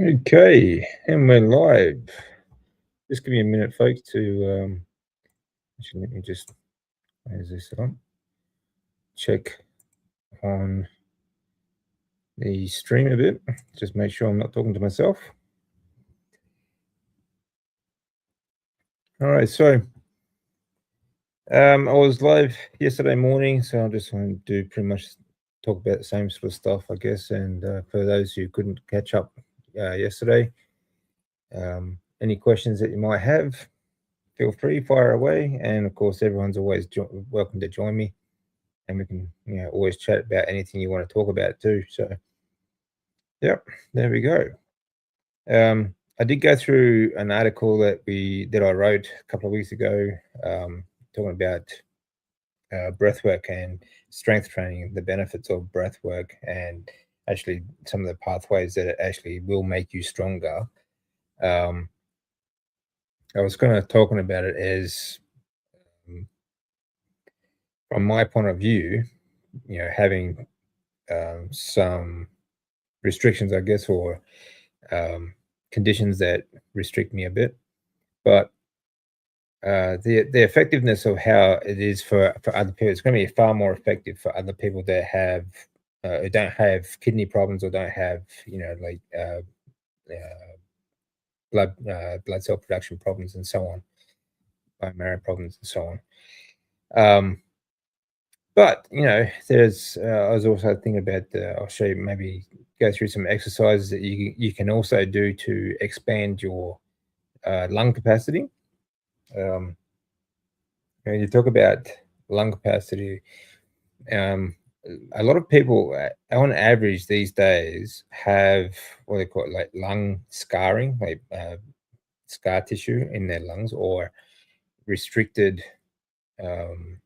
Okay, and we're live. Just give me a minute, folks, to actually let me just where's this on? Check on the stream a bit. Just make sure I'm not talking to myself. All right, so I was live yesterday morning, so I just want to do pretty much talk about the same sort of stuff, I guess. And for those who couldn't catch up yesterday, any questions that you might have, feel free, fire away. And of course, everyone's always welcome to join me, and we can always chat about anything you want to talk about too. So yep, there we go. I did go through an article that I wrote a couple of weeks ago, talking about breathwork and strength training, the benefits of breathwork, and actually some of the pathways that it actually will make you stronger. um, I was kind of talking about it as, um, from my point of view, having some restrictions, I guess, or conditions that restrict me a bit. But the effectiveness of how it is for other people, it's going to be far more effective for other people that have who don't have kidney problems, or don't have like blood cell production problems and so on, bone marrow problems and so on. But there's I was also thinking about I'll show you, maybe go through some exercises that you can also do to expand your lung capacity. Um, you talk about lung capacity. Um, a lot of people, on average these days, have what they call like lung scarring, like scar tissue in their lungs, or restricted. Um,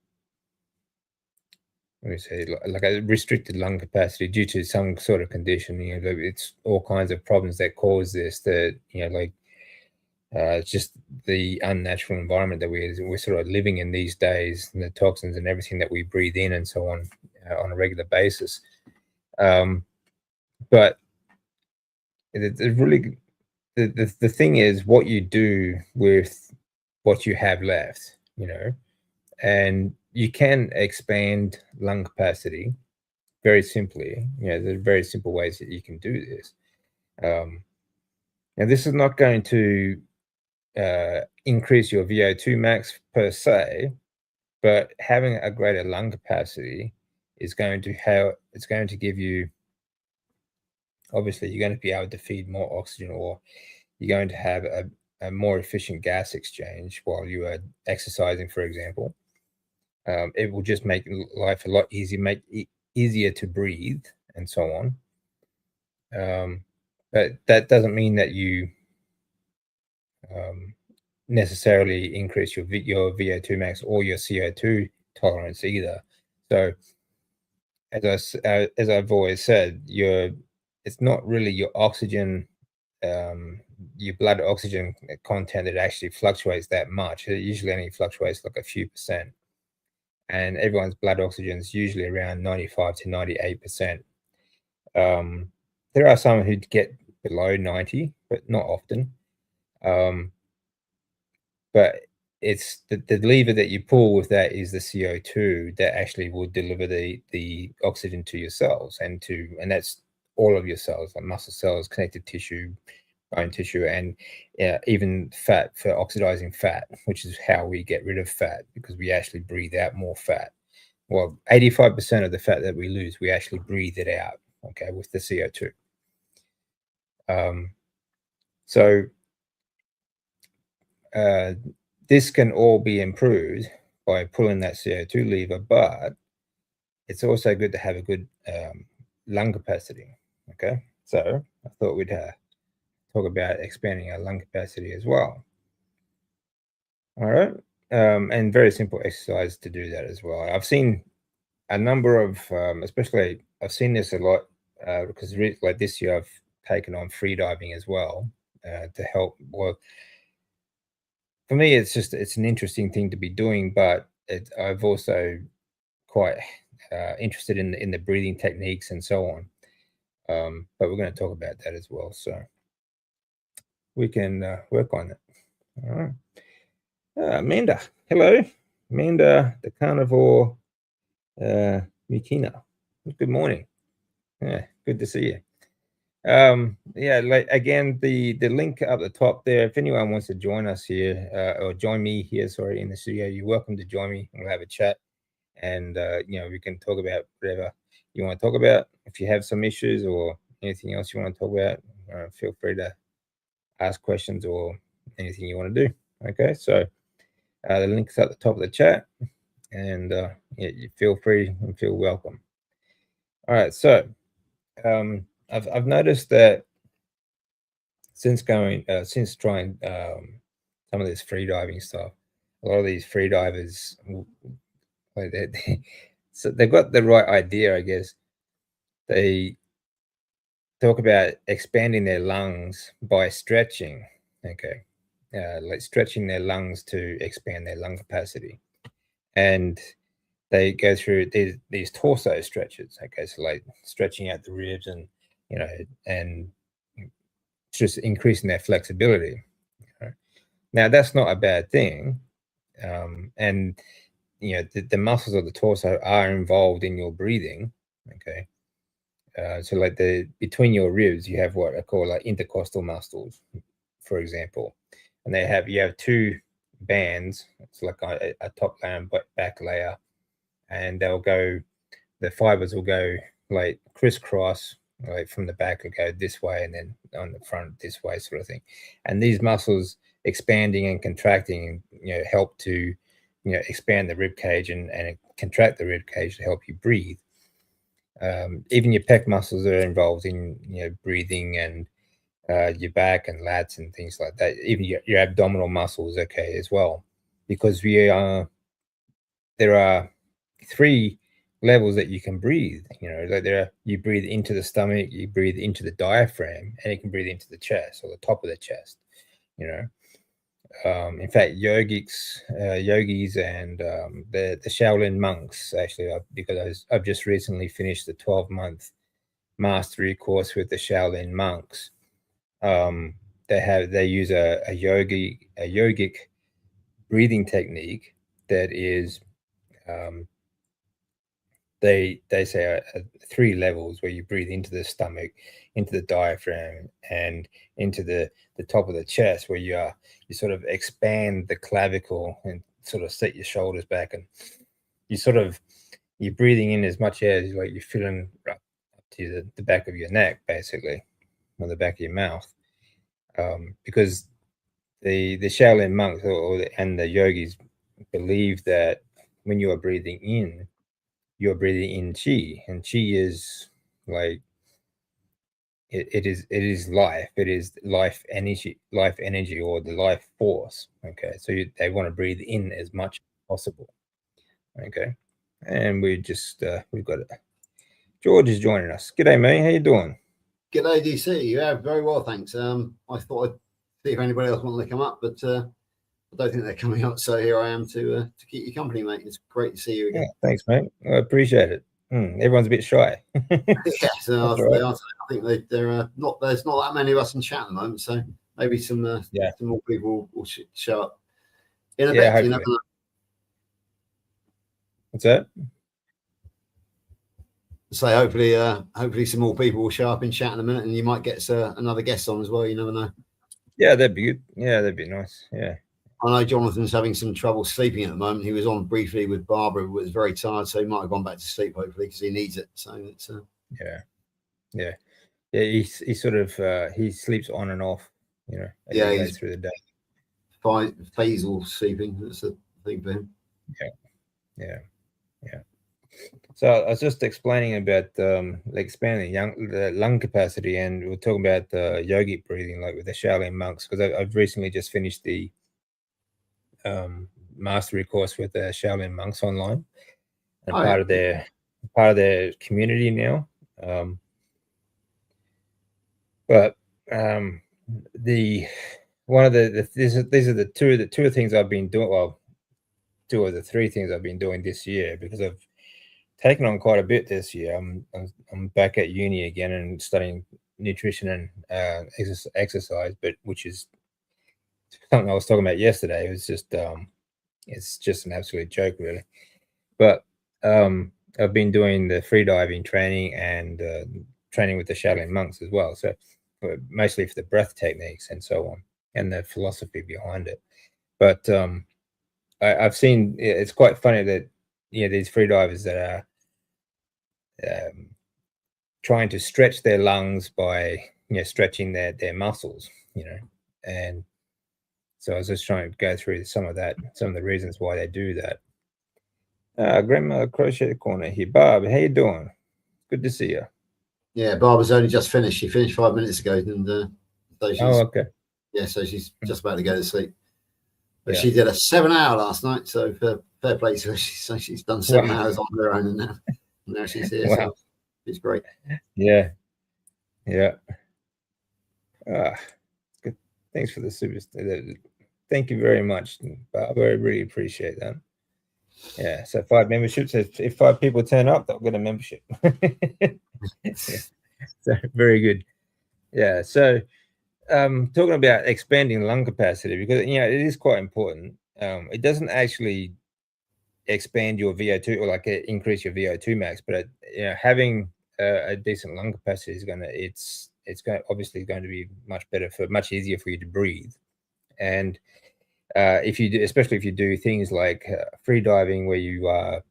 Let me say, like a restricted lung capacity due to some sort of condition. It's all kinds of problems that cause this. That like it's just the unnatural environment that we're sort of living in these days, and the toxins and everything that we breathe in and so on a regular basis. But really, the thing is what you do with what you have left, and you can expand lung capacity very simply. There's very simple ways that you can do this. Um, and this is not going to increase your VO2 max per se, but having a greater lung capacity is going to give you, obviously you're going to be able to feed more oxygen, or you're going to have a more efficient gas exchange while you are exercising, for example. It will just make life a lot easier, make it easier to breathe and so on. But that doesn't mean that you necessarily increase your VO2 max or your CO2 tolerance either. So as I've always said, it's not really your oxygen, your blood oxygen content that actually fluctuates that much. It usually only fluctuates like a few percent, and everyone's blood oxygen is usually around 95 to 98%. There are some who get below 90, but not often. But it's the lever that you pull with that is the CO2 that actually will deliver the oxygen to your cells, and that's all of your cells, like muscle cells, connective tissue, bone tissue, and even fat, for oxidizing fat, which is how we get rid of fat, because we actually breathe out more fat. Well, 85% of the fat that we lose, we actually breathe it out, okay, with the CO2. So this can all be improved by pulling that CO2 lever, but it's also good to have a good lung capacity. Okay, so I thought we'd talk about expanding our lung capacity as well. All right, and very simple exercise to do that as well. I've seen a number of, especially I've seen this a lot because like this year I've taken on free diving as well to help. Well, for me, it's an interesting thing to be doing, but I've also quite interested in the breathing techniques and so on. But we're going to talk about that as well. So we can work on it. All right. Amanda, hello. Amanda, the carnivore Mukina. Good morning. Yeah, good to see you. Yeah, like again, the link up the top there, if anyone wants to join us here or join me here, sorry, in the studio, you're welcome to join me. We'll have a chat, and we can talk about whatever you want to talk about. If you have some issues or anything else you want to talk about, feel free to ask questions or anything you want to do. Okay, so the link's at the top of the chat, and yeah, you feel free and feel welcome. All right, so I've noticed that since trying some of this free diving stuff, a lot of these free divers, like so they've got the right idea, I guess. They talk about expanding their lungs by stretching. Okay, like stretching their lungs to expand their lung capacity, and they go through these torso stretches. Okay, so like stretching out the ribs and just increasing their flexibility. Now that's not a bad thing, and the muscles of the torso are involved in your breathing. Okay, so like between your ribs, you have what I call like intercostal muscles, for example, and you have two bands. It's like a top layer and back layer, and the fibers will go like crisscross, like from the back will go this way, and then on the front this way, sort of thing. And these muscles expanding and contracting, help to, expand the rib cage and contract the rib cage to help you breathe. Even your pec muscles are involved in breathing, and your back and lats and things like that. Even your abdominal muscles, okay, as well, because there are three levels that you can breathe. Like you breathe into the stomach, you breathe into the diaphragm, and you can breathe into the chest or the top of the chest. In fact, yogis and the Shaolin monks, actually, because I've just recently finished the 12-month mastery course with the Shaolin monks. They use a yogic breathing technique that is they say 3 levels, where you breathe into the stomach, into the diaphragm, and into the top of the chest, where you sort of expand the clavicle and sort of set your shoulders back, and you're breathing in as much air as like you're filling up to the back of your neck, basically, on the back of your mouth, because the Shaolin monks and the yogis believe that when you are breathing in, you're breathing in chi, and chi is like it is life. It is life energy, or the life force. Okay, so they want to breathe in as much as possible. Okay, and we've got George is joining us. G'day, mate. How you doing? G'day, DC. Yeah, very well, thanks. I thought I'd see if anybody else wanted to come up, but I don't think they're coming up. So here I am to keep you company, mate. It's great to see you again. Yeah, thanks, mate. I appreciate it. Everyone's a bit shy. Yeah, so they are. I think they're not. There's not that many of us in chat at the moment, so maybe some more people will show up in a bit. Hopefully. You never know. What's that? So hopefully some more people will show up in chat in a minute, and you might get another guest on as well. You never know. Yeah, that'd be good. Yeah, that'd be nice. Yeah. I know Jonathan's having some trouble sleeping at the moment. He was on briefly with Barbara, but was very tired, so he might have gone back to sleep, hopefully, because he needs it. So it's yeah. He sort of he sleeps on and off, as he goes through the day. Phasal sleeping, that's the thing for him. Yeah. So I was just explaining about expanding the lung capacity, and we're talking about yogic breathing, like with the Shaolin monks, because I've recently just finished the mastery course with the Shaolin monks online, and part of their community now. But one of these are the two things I've been doing. Well, 2 of the 3 things I've been doing this year, because I've taken on quite a bit this year. I'm back at uni again and studying nutrition exercise, but which is something I was talking about yesterday. It was just it's just an absolute joke, really. But I've been doing the freediving training and training with the Shaolin monks as well. So mostly for the breath techniques and so on, and the philosophy behind it. But I've seen it's quite funny that these freedivers that are trying to stretch their lungs by stretching their muscles, and so I was just trying to go through some of the reasons why they do that. Grandma Crochet Corner here. Bob, how you doing? Good to see you. Yeah, Barbara's only just finished. She finished 5 minutes ago, and so she's, okay. Yeah, so she's just about to go to sleep. But Yeah. she did a 7-hour last night, so fair play to her. She's done 7 hours on her own, and now she's here. Wow. So it's great. Yeah. Good. Thanks for the super. Thank you very much, Bob. I really appreciate that. Yeah. So 5 memberships. If 5 people turn up, they'll get a membership. Yeah. So very good. Yeah. So talking about expanding lung capacity, because it is quite important. It doesn't actually expand your VO2 or increase your VO2 max, but having a decent lung capacity is obviously going to be much easier for you to breathe. And especially if you do things like free diving, where you are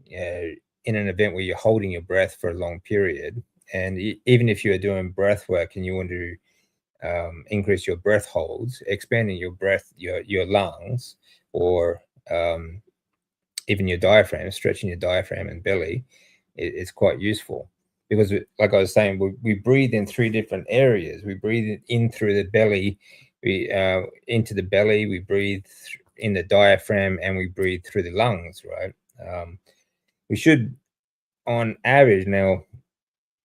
in an event where you're holding your breath for a long period, and even if you are doing breath work and you want to increase your breath holds, expanding your breath, your lungs, or even your diaphragm, stretching your diaphragm and belly, is quite useful. Because, like I was saying, we breathe in 3 different areas. We breathe in through the belly, into the belly, we breathe in the diaphragm, and we breathe through the lungs, right? We should, on average now,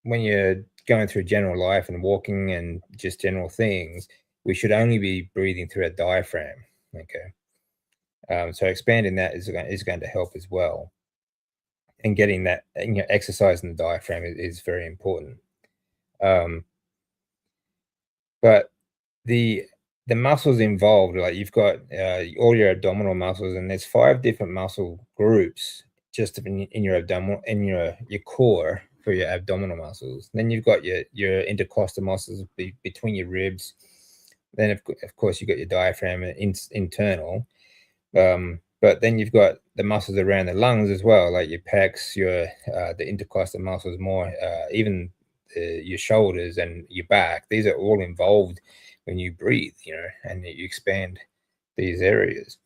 when you're going through general life and walking and just general things, we should only be breathing through a diaphragm, okay? So expanding that is going to help as well. And getting that, exercise in the diaphragm is very important. But the muscles involved, like you've got all your abdominal muscles, and there's 5 different muscle groups just in your abdominal, in your core for your abdominal muscles. Then you've got your intercostal muscles between your ribs. Then of course you've got your diaphragm internal. But then you've got the muscles around the lungs as well, like your pecs, the intercostal muscles, more even your shoulders and your back. These are all involved when you breathe, and you expand these areas.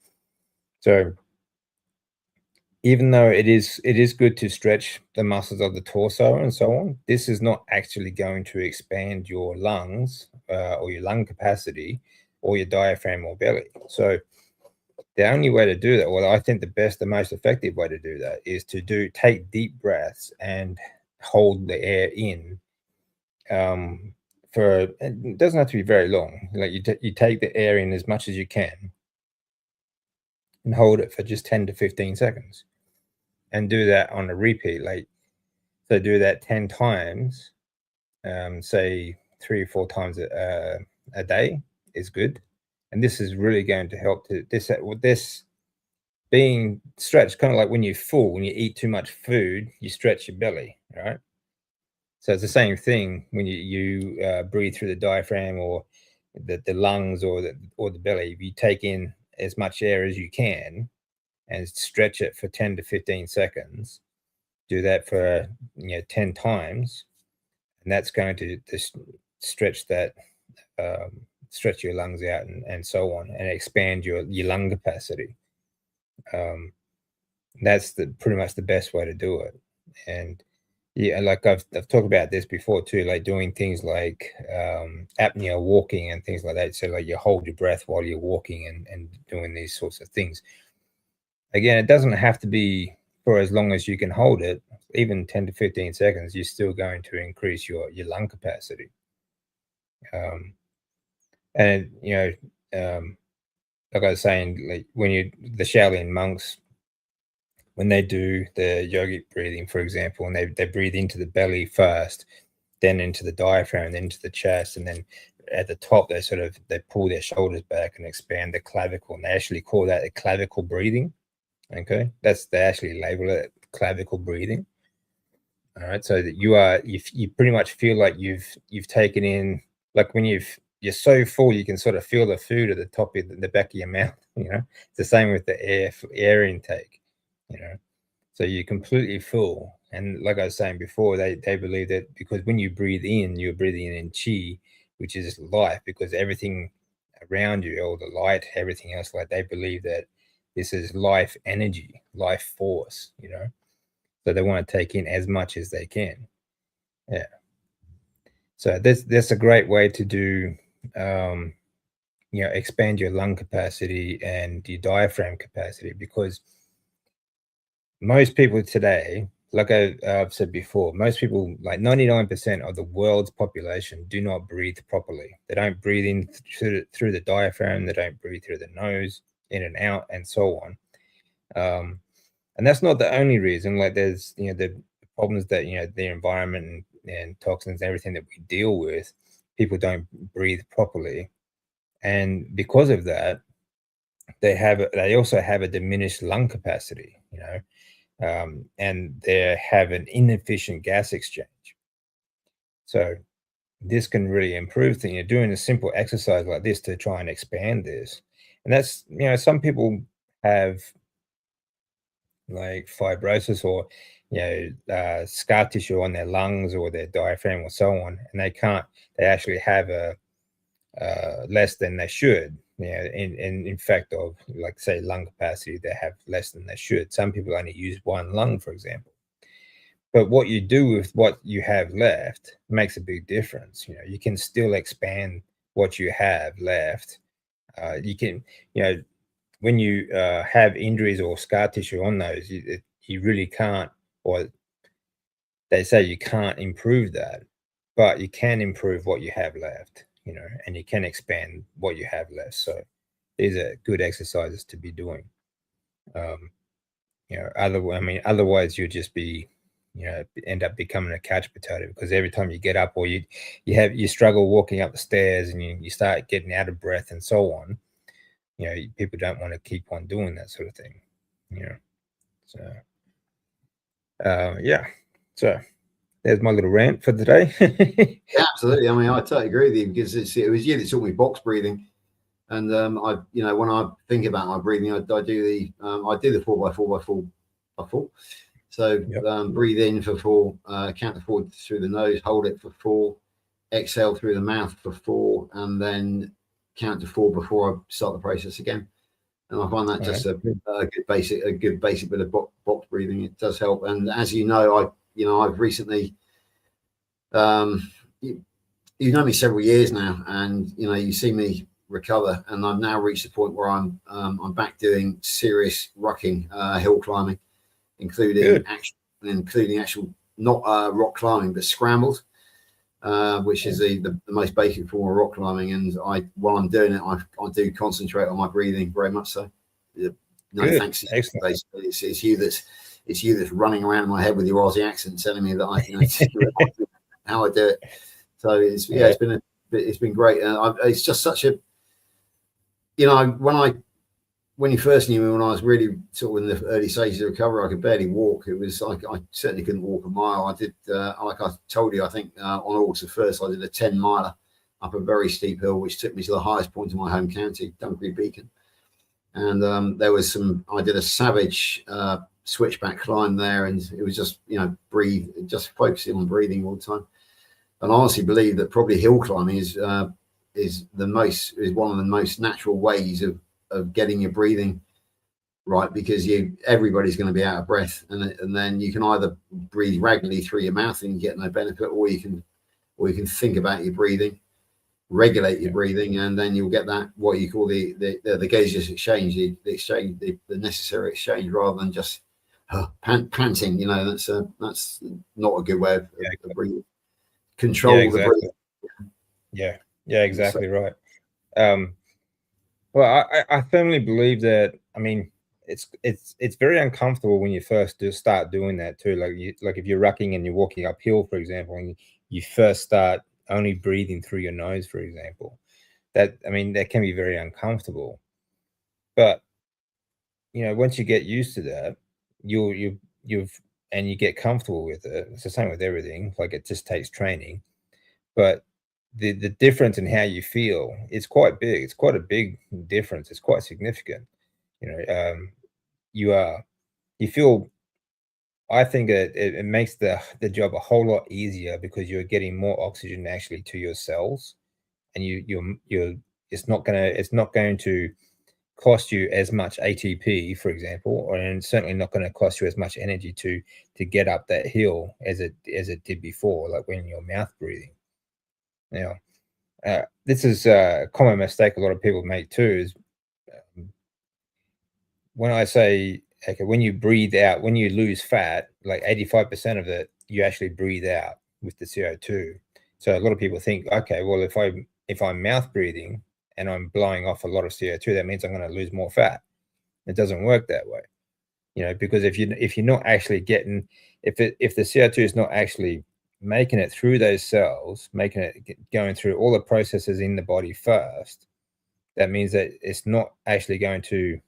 So even though it is good to stretch the muscles of the torso and so on, this is not actually going to expand your lungs or your lung capacity or your diaphragm or belly. So the only way to do that, well, I think the most effective way to do that is to take deep breaths and hold the air in. It doesn't have to be very long. Like you take the air in as much as you can and hold it for just 10 to 15 seconds, and do that on a repeat. So do that 10 times, say 3 or 4 times a day is good. And this is really going to help this being stretched, kind of like when you're full, when you eat too much food, you stretch your belly, right? So it's the same thing when you breathe through the diaphragm or the lungs or the belly. You take in as much air as you can and stretch it for 10 to 15 seconds. Do that for 10 times, and that's going to stretch your lungs out and so on, and expand your lung capacity. That's pretty much the best way to do it. And like I've talked about this before too, like doing things like apnea walking and things like that. So like you hold your breath while you're walking and doing these sorts of things. Again, it doesn't have to be for as long as you can hold it. Even 10 to 15 seconds, you're still going to increase your lung capacity. And like I was saying, like the Shaolin monks, when they do the yogic breathing, for example, and they breathe into the belly first, then into the diaphragm, then into the chest, and then at the top they pull their shoulders back and expand the clavicle, and they actually call that a clavicle breathing. Okay, they actually label it clavicle breathing. All right, so that you pretty much feel like you've taken in, like when you're so full you can sort of feel the food at the top of the back of your mouth. It's the same with the air intake. So you're completely full, and like I was saying before, they believe that because when you breathe in, you're breathing in chi, which is life, because everything around you, all the light, everything else, like they believe that this is life energy, life force. So they want to take in as much as they can. Yeah. So that's a great way to do, expand your lung capacity and your diaphragm capacity, because most people today, like I've said before, most people, like 99% of the world's population, do not breathe properly. They don't breathe in through the diaphragm. They don't breathe through the nose, in and out, and so on. And that's not the only reason. Like there's, the problems that, the environment and toxins and everything that we deal with, people don't breathe properly. And because of that, they also have a diminished lung capacity, and they have an inefficient gas exchange. So this can really improve things. Doing a simple exercise like this to try and expand this. And that's, some people have like fibrosis or scar tissue on their lungs or their diaphragm or so on, and they actually have a less than they should. In fact, of, like, say, lung capacity, they have less than they should. Some people only use one lung, for example. But what you do with what you have left makes a big difference. You can still expand what you have left. You can, when you have injuries or scar tissue on those, you really can't, or they say you can't improve that, but you can improve what you have left, and you can expand what you have left. So these are good exercises to be doing. Otherwise you'll just be, end up becoming a couch potato, because every time you get up, or you struggle walking up the stairs, and you start getting out of breath and so on. People don't want to keep on doing that sort of thing. So yeah. So there's my little rant for today. Yeah, absolutely. I mean, I totally agree with you, because it was you that taught me box breathing, and when I think about my breathing, I do the 4x4x4. So yep. Breathe in for 4, count to 4 through the nose, hold it for 4, exhale through the mouth for 4, and then count to 4 before I start the process again. And I find that just a good basic bit of box breathing. It does help. And as you know, I've recently, you've known me several years now, and you see me recover, and I've now reached the point where I'm back doing serious rucking, hill climbing, including actual not rock climbing, but scrambles, which is the most basic form of rock climbing. And while I'm doing it, I do concentrate on my breathing very much so. Thanks. Basically, it's you that's running around in my head with your Aussie accent telling me that how I do it. So it's been great. It's just such a, when you first knew me, when I was really sort of in the early stages of recovery, I could barely walk. It was like I certainly couldn't walk a mile. I did, like I told you, I think on August the 1st, I did a 10-miler up a very steep hill, which took me to the highest point in my home county, Dunkery Beacon. And I did a savage switchback climb there, and it was just, just focusing on breathing all the time. And I honestly believe that probably hill climbing is one of the most natural ways of getting your breathing right, because everybody's going to be out of breath, and then you can either breathe regularly through your mouth and you get no benefit, or you can think about your breathing, regulate your breathing, and then you'll get that, what you call the gaseous exchange, the necessary exchange, rather than just panting. That's not a good way of breathing. Control the breathing. Yeah, exactly right. Well, I firmly believe that. I mean, it's very uncomfortable when you first start doing that too. Like if you're rucking and you're walking uphill, for example, and you first start only breathing through your nose, for example, that can be very uncomfortable. But once you get used to that, you get comfortable with it. It's the same with everything. Like, it just takes training. But the difference in how you feel is quite big. It's quite a big difference. It's quite significant. You feel. I think it makes the job a whole lot easier because you're getting more oxygen actually to your cells, and it's not going to cost you as much ATP, for example, and certainly not going to cost you as much energy to get up that hill as it did before, like when you're mouth breathing. Now, this is a common mistake a lot of people make too. Is when I say, okay, when you breathe out, when you lose fat, like 85% of it, you actually breathe out with the CO2. So a lot of people think, okay, well, if I'm mouth breathing and I'm blowing off a lot of CO2, that means I'm going to lose more fat. It doesn't work that way, because if you're not actually getting, if the CO2 is not actually making it through those cells, going through all the processes in the body first, that means that it's not actually going to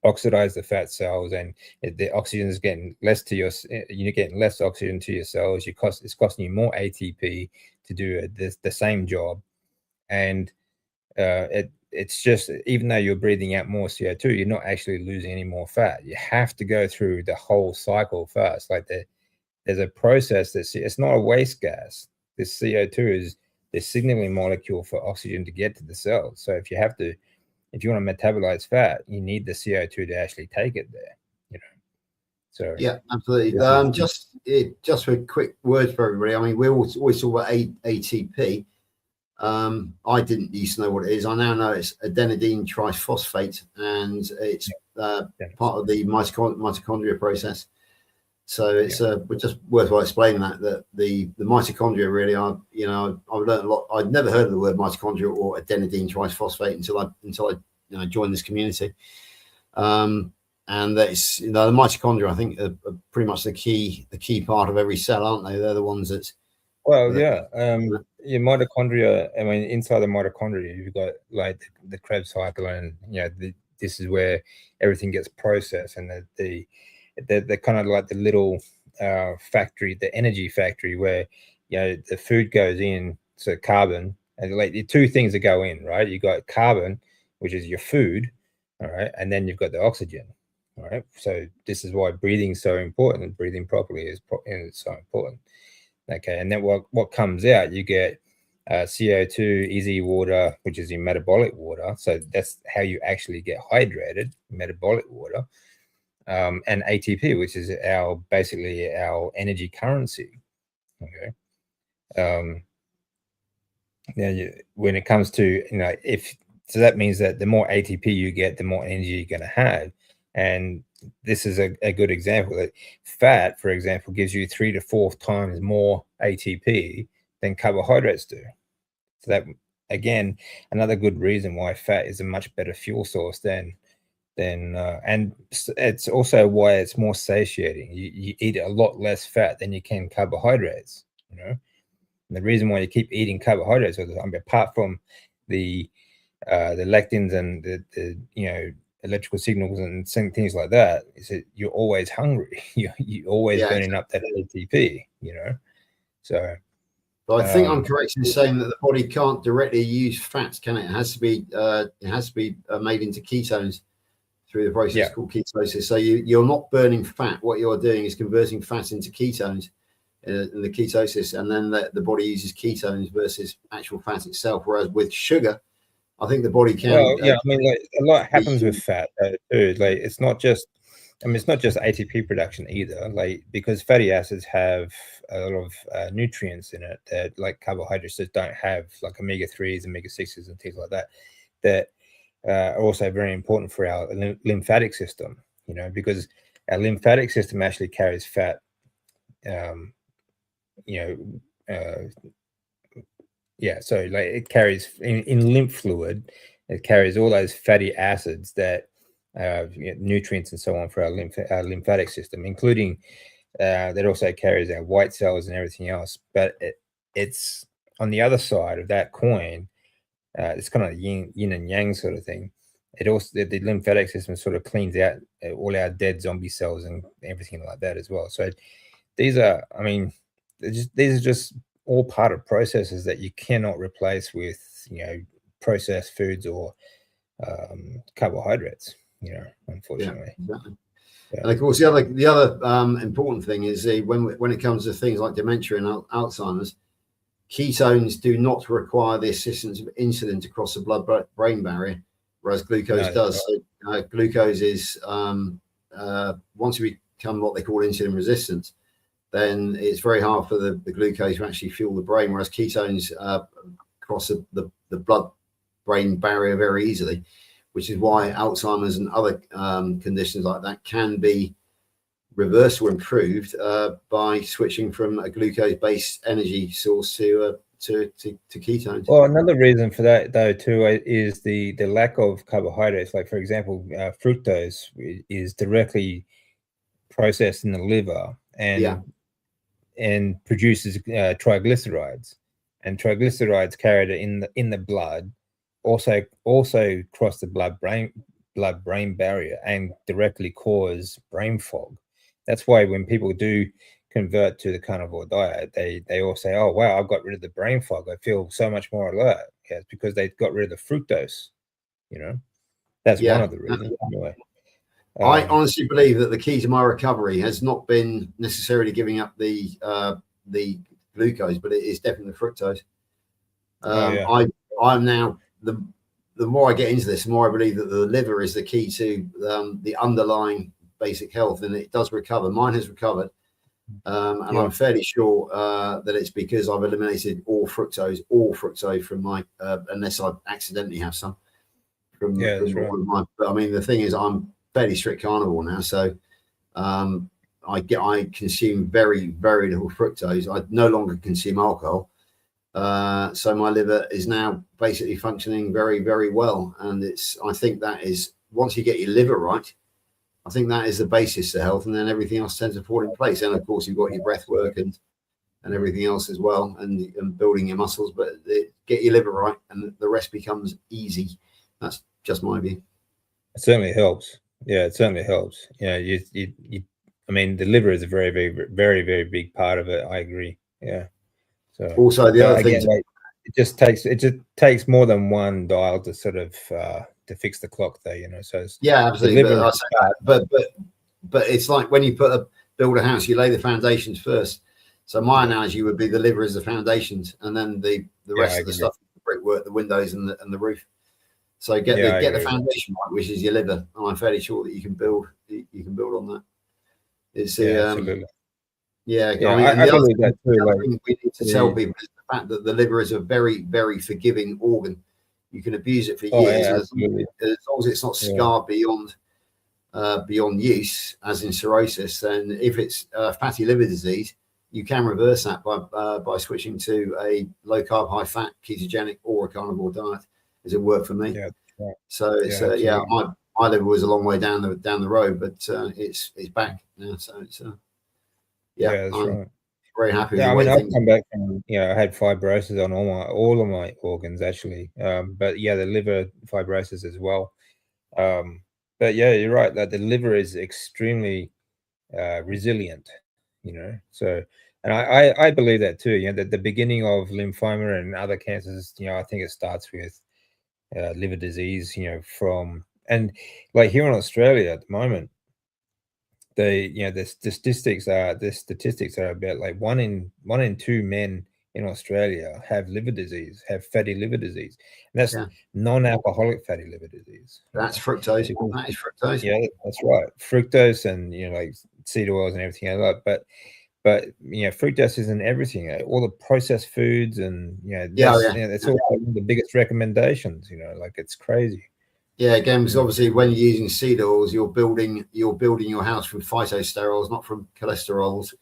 oxidize the fat cells, and the oxygen is getting less to you're getting less oxygen to your cells. It's costing you more ATP to do the same job, and it's just, even though you're breathing out more CO2, you're not actually losing any more fat. You have to go through the whole cycle first. Like, there's a process it's not a waste gas. This CO2 is the signaling molecule for oxygen to get to the cells. So if you want to metabolize fat, you need the CO2 to actually take it there. So yeah, absolutely. Just for a quick word for everybody. I mean, we always talk about ATP. I didn't used to know what it is. I now know it's adenine triphosphate, and it's part of the mitochondria process. So it's just worthwhile explaining that the mitochondria really are, I've learned a lot. I'd never heard of the word mitochondria or adenine triphosphate until I joined this community. And that's, the mitochondria, I think, are pretty much the key part of every cell, aren't they? They're the ones that. Well, your mitochondria. I mean, inside the mitochondria, you've got like the Krebs cycle, and this is where everything gets processed, and they're kind of like the little factory, the energy factory, where the food goes in, so carbon, and like the two things that go in, right? You got carbon, which is your food, all right, and then you've got the oxygen, all right. So this is why breathing is so important. Breathing properly is so important. Okay, and then what comes out, you get CO2, easy water, which is your metabolic water. So that's how you actually get hydrated, metabolic water. And ATP, which is basically our energy currency. Okay. Now, when it comes to, so that means that the more ATP you get, the more energy you're going to have. And this is a good example. That fat, for example, gives you 3 to 4 times more ATP than carbohydrates do. So that, again, another good reason why fat is a much better fuel source than and it's also why it's more satiating. You eat a lot less fat than you can carbohydrates. And the reason why you keep eating carbohydrates, apart from the lectins and the electrical signals and things like that, is that you're always hungry. You're always burning up that ATP. So. But I think I'm correct in saying that the body can't directly use fats, can it? It has to be made into ketones through the process called ketosis. So you're not burning fat. What you're doing is converting fat into ketones in the ketosis, and then the body uses ketones versus actual fat itself. Whereas with sugar, I think the body can. Well, I mean, like, a lot happens with fat too. Like, it's not just ATP production either. Like, because fatty acids have a lot of nutrients in it that, like, carbohydrates just don't have, like omega-3s, omega-6s, and things like that. That are also very important for our lymphatic system. Because our lymphatic system actually carries fat. So like, it carries in lymph fluid, it carries all those fatty acids that nutrients and so on for our lymphatic system, including that also carries our white cells and everything else. But it's on the other side of that coin. It's kind of yin and yang sort of thing. It also the lymphatic system sort of cleans out all our dead zombie cells and everything like that as well. So these are, I mean, these are just all part of processes that you cannot replace with, processed foods or carbohydrates. Unfortunately. Yeah, exactly. Yeah. And of course, the other important thing is when it comes to things like dementia and Alzheimer's, ketones do not require the assistance of insulin to cross the blood-brain barrier, whereas glucose does. So glucose is once you become what they call insulin resistant, then it's very hard for the glucose to actually fuel the brain, whereas ketones cross the blood-brain barrier very easily, which is why Alzheimer's and other conditions like that can be reversed or improved by switching from a glucose-based energy source to ketones. Well, another reason for that, though, too, is the lack of carbohydrates. Like, for example, fructose is directly processed in the liver and produces triglycerides, and triglycerides carried in the blood also cross the blood-brain barrier and directly cause brain fog. That's why when people do convert to the carnivore diet, they all say, "Oh wow, I've got rid of the brain fog. I feel so much more alert." Yeah, it's because they got rid of the fructose. That's one of the reasons. Anyway, I honestly believe that the key to my recovery has not been necessarily giving up the glucose, but it is definitely the fructose. I'm now the more I get into this, the more I believe that the liver is the key to the underlying basic health, and it does recover. Mine has recovered, and I'm fairly sure that it's because I've eliminated all fructose from my, unless I accidentally have some from one of my. But I mean, the thing is, I'm fairly strict carnivore now, so I consume very, very little fructose. I no longer consume alcohol. So my liver is now basically functioning very, very well. And I think that is, once you get your liver right, I think that is the basis to health, and then everything else tends to fall in place. And of course, you've got your breath work and everything else as well, and building your muscles, but get your liver right and the rest becomes easy. That's just my view. It certainly helps. Yeah, it certainly helps. I mean, the liver is a very, very, very, very big part of it. I agree. Yeah. So also the other thing, it just takes more than one dial to sort of to fix the clock, though. So absolutely. But it's like when you build a house, you lay the foundations first. So my analogy would be the liver is the foundations, and then the rest of the stuff, the brickwork, the windows, and the roof. So get the foundation right, which is your liver, and I'm fairly sure that you can build on that. It's absolutely. I believe that too. We need to tell people is the fact that the liver is a very, very forgiving organ. You can abuse it for years, as long as it's not scarred beyond use, as in cirrhosis. And if it's fatty liver disease, you can reverse that by switching to a low carb, high fat, ketogenic, or a carnivore diet. Does it work for me? So it's my liver was a long way down the road, but it's back now. So it's that's right. Very happy. Yeah, I mean, I've come back from I had fibrosis on all of my organs actually, but the liver fibrosis as well. But you're right that the liver is extremely resilient. So, and I believe that too. That the beginning of lymphoma and other cancers, I think it starts with liver disease. And like here in Australia at the moment, the statistics are about like one in two men in Australia have fatty liver disease, and that's non-alcoholic fatty liver disease. That's fructose. That is fructose. Yeah, that's right. Fructose and like seed oils and everything like that. But fructose isn't everything. All the processed foods and it's also one of the biggest recommendations. Like it's crazy. Yeah, again, because obviously when you're using seed oils, you're building your house from phytosterols, not from cholesterols.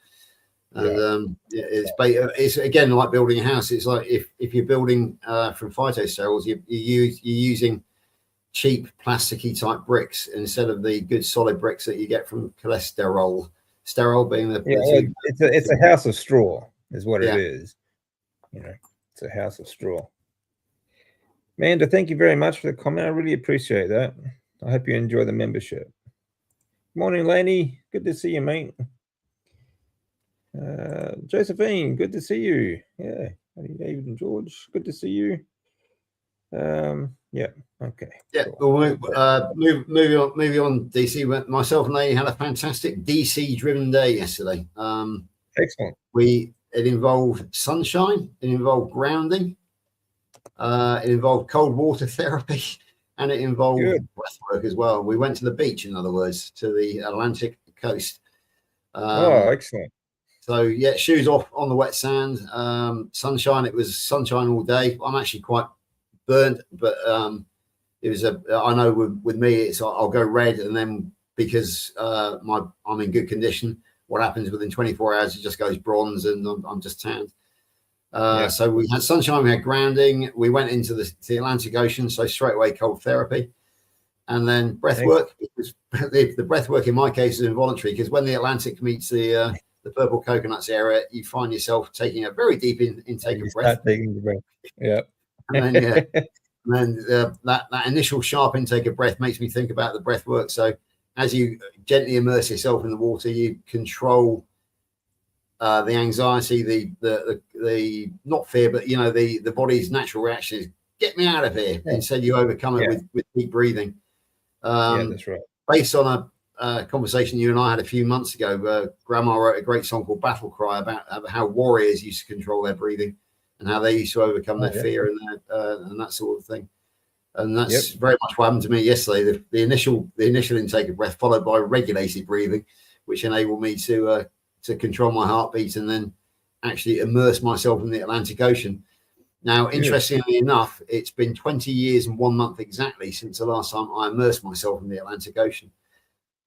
And it's again like building a house. It's like if you're building from phytosterols, you're using cheap plasticky type bricks instead of the good solid bricks that you get from cholesterol sterile being the well, two. it's a house of straw, is what Yeah. it is. It's a house of straw. Amanda, thank you very much for the comment. I really appreciate that. I hope you enjoy the membership. Morning, Laney. Good to see you, mate. Josephine, good to see you. Yeah. David and George, good to see you. Yeah. Okay. Yeah. Cool. Well, moving on. DC. Myself and Lady had a fantastic DC-driven day yesterday. Excellent. It involved sunshine. It involved grounding. It involved cold water therapy, and it involved breathwork as well. We went to the beach, in other words, to the Atlantic coast. Excellent. So yeah, shoes off on the wet sand. Sunshine. It was sunshine all day. I'm actually quite burnt, but it was I know with me, it's I'll go red, and then because I'm in good condition, what happens within 24 hours? It just goes bronze, and I'm just tanned. So we had sunshine, we had grounding. We went into the Atlantic Ocean, so straight away cold therapy, and then breath work. The breath work in my case is involuntary, because when the Atlantic meets the purple coconuts area, you find yourself taking a very deep intake of breath. Taking the breath. Yeah. And then that initial sharp intake of breath makes me think about the breath work. So as you gently immerse yourself in the water, you control the anxiety, the not fear, but the body's natural reaction is get me out of here. Instead, you overcome it with deep breathing. That's right. Based on a conversation you and I had a few months ago, Grandma wrote a great song called Battle Cry about how warriors used to control their breathing and how they used to overcome their fear and that sort of thing. And that's very much what happened to me yesterday. The initial intake of breath followed by regulated breathing, which enabled me to control my heartbeat and then actually immerse myself in the Atlantic Ocean. Now, interestingly enough, it's been 20 years and 1 month exactly since the last time I immersed myself in the Atlantic Ocean.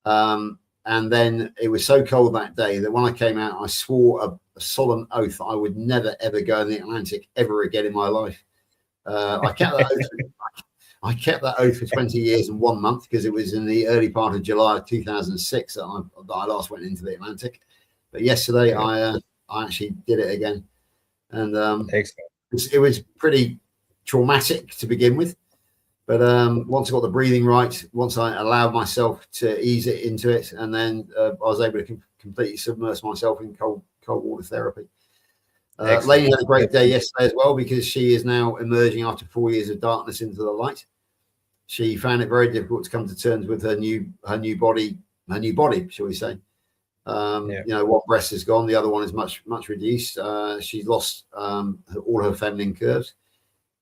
And then it was so cold that day that when I came out, I swore a solemn oath that I would never, ever go in the Atlantic ever again in my life. I kept that oath for 20 years and 1 month, because it was in the early part of July of 2006 that I last went into the Atlantic. But yesterday I actually did it again, and it was pretty traumatic to begin with. But once I got the breathing right, once I allowed myself to ease it into it, and then I was able to completely submerge myself in cold water therapy. Lainey had a great day yesterday as well, because she is now emerging after 4 years of darkness into the light. She found it very difficult to come to terms with her new body, shall we say. One breast is gone, the other one is much reduced. She's lost all her feminine curves.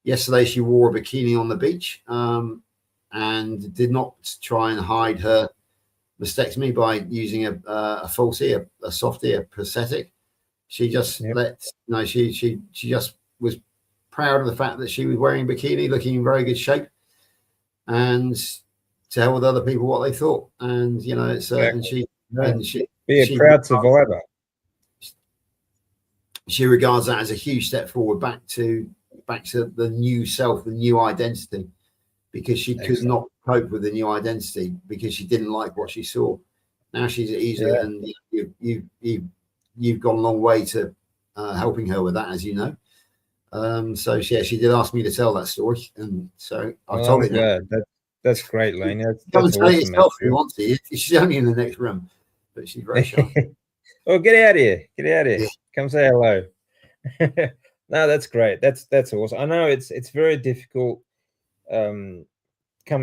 Yesterday she wore a bikini on the beach, and did not try and hide her mastectomy by using a falsie, a softie, a prosthetic. She just she just was proud of the fact that she was wearing a bikini, looking in very good shape, and to hell with other people what they thought. And it's and she be a proud survivor. She regards that as a huge step forward back to the new self, the new identity, because she could not cope with the new identity because she didn't like what she saw. Now she's at ease, and you've gone a long way to helping her with that, as you know. So she did ask me to tell that story, and so I told it. That's great, Lane. Come and tell it yourself if you want to. She's only in the next room, but she's very shy. Oh, get out of here! Get out of here! Yeah. Come say hello. No, that's great. That's awesome. I know it's very difficult coming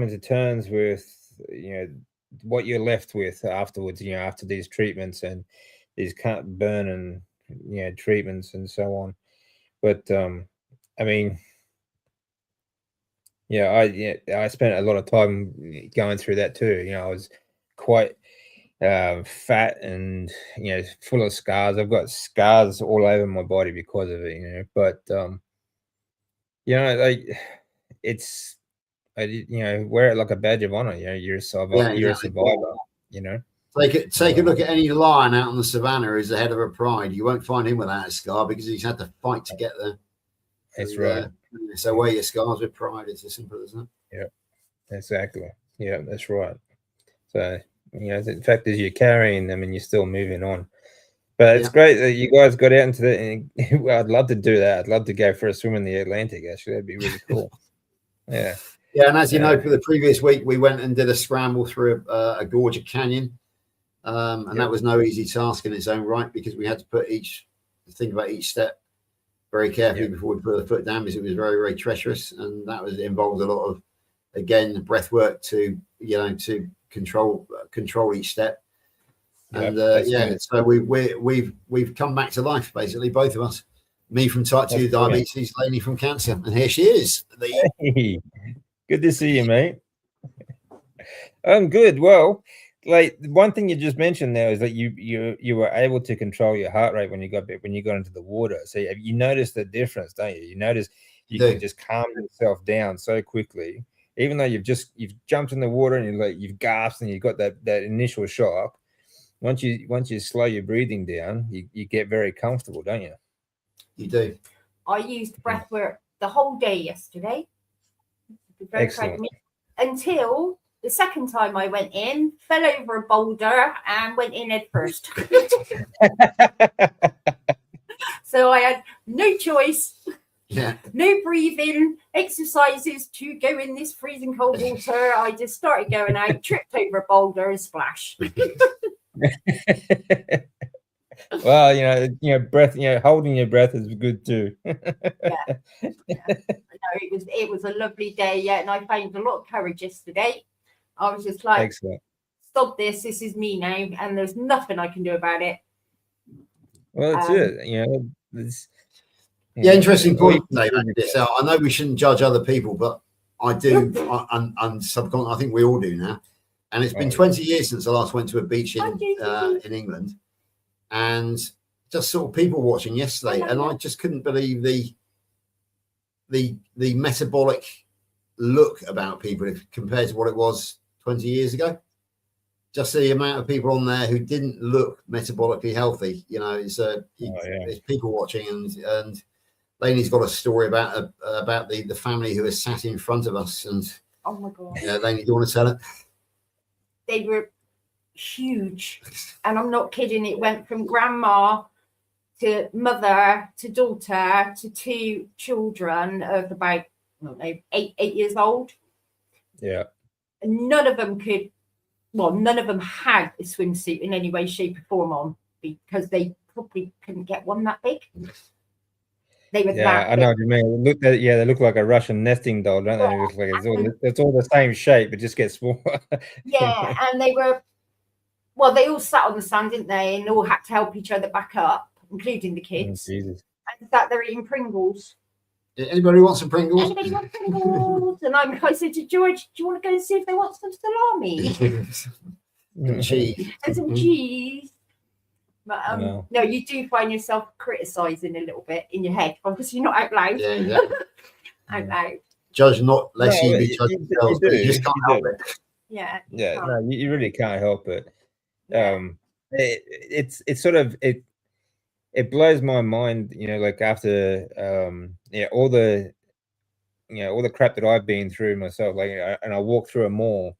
to terms with what you're left with afterwards. After these treatments and these cut, burn, and treatments and so on. But I mean, I spent a lot of time going through that too. I was quite fat and full of scars. I've got scars all over my body because of it. But it's wear it like a badge of honor. You're a survivor. You're a survivor. Take a look at any lion out on the savannah who's the head of a pride. You won't find him without a scar because he's had to fight to get there. That's right. So wear your scars with pride. It's as simple as that. Yeah, exactly. Yeah, that's right. So the fact is you're carrying them and you're still moving on. But it's Yeah. great that you guys got out into the. Well, I'd love to do that. I'd love to go for a swim in the Atlantic. Actually, that'd be really cool. Yeah. Yeah, and as you know, for the previous week, we went and did a scramble through a gorge of canyon, and that was no easy task in its own right, because we had to think about each step very carefully before we put the foot down, because it was very, very treacherous, and that involved a lot of, again, breath work to control each step. And so we've come back to life, basically, both of us. Me from type 2 diabetes, Lainey from cancer, and here she is. Hey, good to see you, mate. I'm good. Well, like one thing you just mentioned there is that you were able to control your heart rate when you got into the water. So you noticed the difference, don't you? You notice you can just calm yourself down so quickly, even though you've jumped in the water and you've gasped and you got that initial shock. Once you slow your breathing down, you get very comfortable, don't you? You do. I used breathwork the whole day yesterday. Very proud of me. Until the second time I went in, fell over a boulder and went in head first. So I had no choice. Yeah. No breathing exercises to go in this freezing cold water. I just started going out, tripped over a boulder and splash. Well, breath, holding your breath is good too. Yeah. No, it was a lovely day, and I found a lot of courage yesterday. I was just like, excellent. Stop this. This is me now, and there's nothing I can do about it. Well, that's it. Interesting point, Dave. I know we shouldn't judge other people, but I do, and subconsciously, I think we all do now. And it's been 20 years since I last went to a beach in England, and just sort of people watching yesterday, and I just couldn't believe the metabolic look about people compared to what it was 20 years ago. Just the amount of people on there who didn't look metabolically healthy. It's people watching, and Lainey's got a story about the family who was sat in front of us, and oh my god, Lainey, do you want to tell it? They were huge, and I'm not kidding. It went from grandma to mother to daughter to two children of about 8 years old. Yeah, and none of them had a swimsuit in any way, shape, or form on, because they probably couldn't get one that big. They were that I know what you mean. They look like a Russian nesting doll, don't they? It looks like it's all the same shape, but just gets smaller. Yeah, and they all sat on the sand, didn't they? And all had to help each other back up, including the kids. Oh, Jesus. And sat there eating Pringles. Anybody want some Pringles? Anybody want Pringles? And I said to George, do you want to go and see if they want some salami? And cheese. And some cheese. But no, you do find yourself criticizing a little bit in your head, obviously not out loud. Yeah, exactly. Out loud. Judge not, lest you be judged yourselves, but you just can't help it. Yeah. No, you really can't help it. Yeah. It's sort of it blows my mind, like after all the crap that I've been through myself, and I walk through a mall,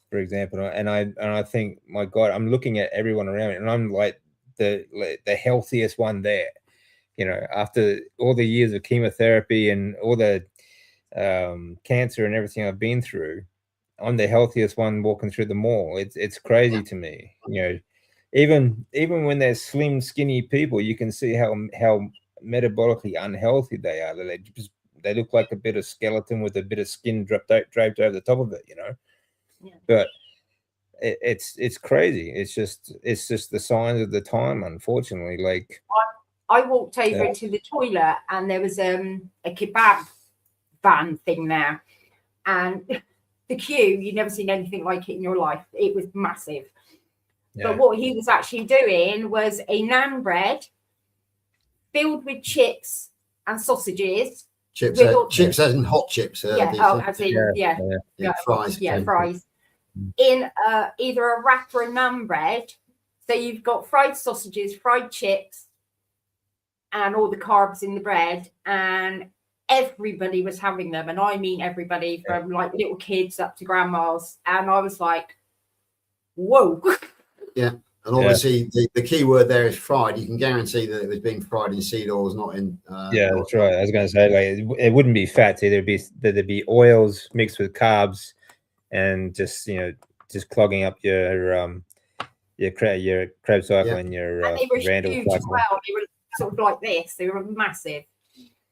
for example, and I think, my God, I'm looking at everyone around me, and I'm like the healthiest one there, after all the years of chemotherapy and all the cancer and everything I've been through. I'm the healthiest one walking through the mall. It's crazy to me, even when they're slim, skinny people, you can see how metabolically unhealthy they are. They look like a bit of skeleton with a bit of skin draped over the top of it, Yeah. But it's crazy. It's just the signs of the time, unfortunately. Like, I walked over to the toilet, and there was a kebab van thing there, and the queue, you've never seen anything like it in your life. It was massive. Yeah. But what he was actually doing was a naan bread filled with chips and sausages. Chips as in hot chips. Fries. Yeah, fries. In either a wrap or a naan bread. So you've got fried sausages, fried chips, and all the carbs in the bread. And everybody was having them. And I mean everybody, from like little kids up to grandmas. And I was like, whoa. Yeah. And obviously the key word there is fried. You can guarantee that it was being fried in seed oils, not in that's right. I was going to say, like, it wouldn't be fats. There'd be oils mixed with carbs, and just just clogging up your Krebs cycle and your and they were Randall huge cycle. as well. They were sort of like this. They were massive.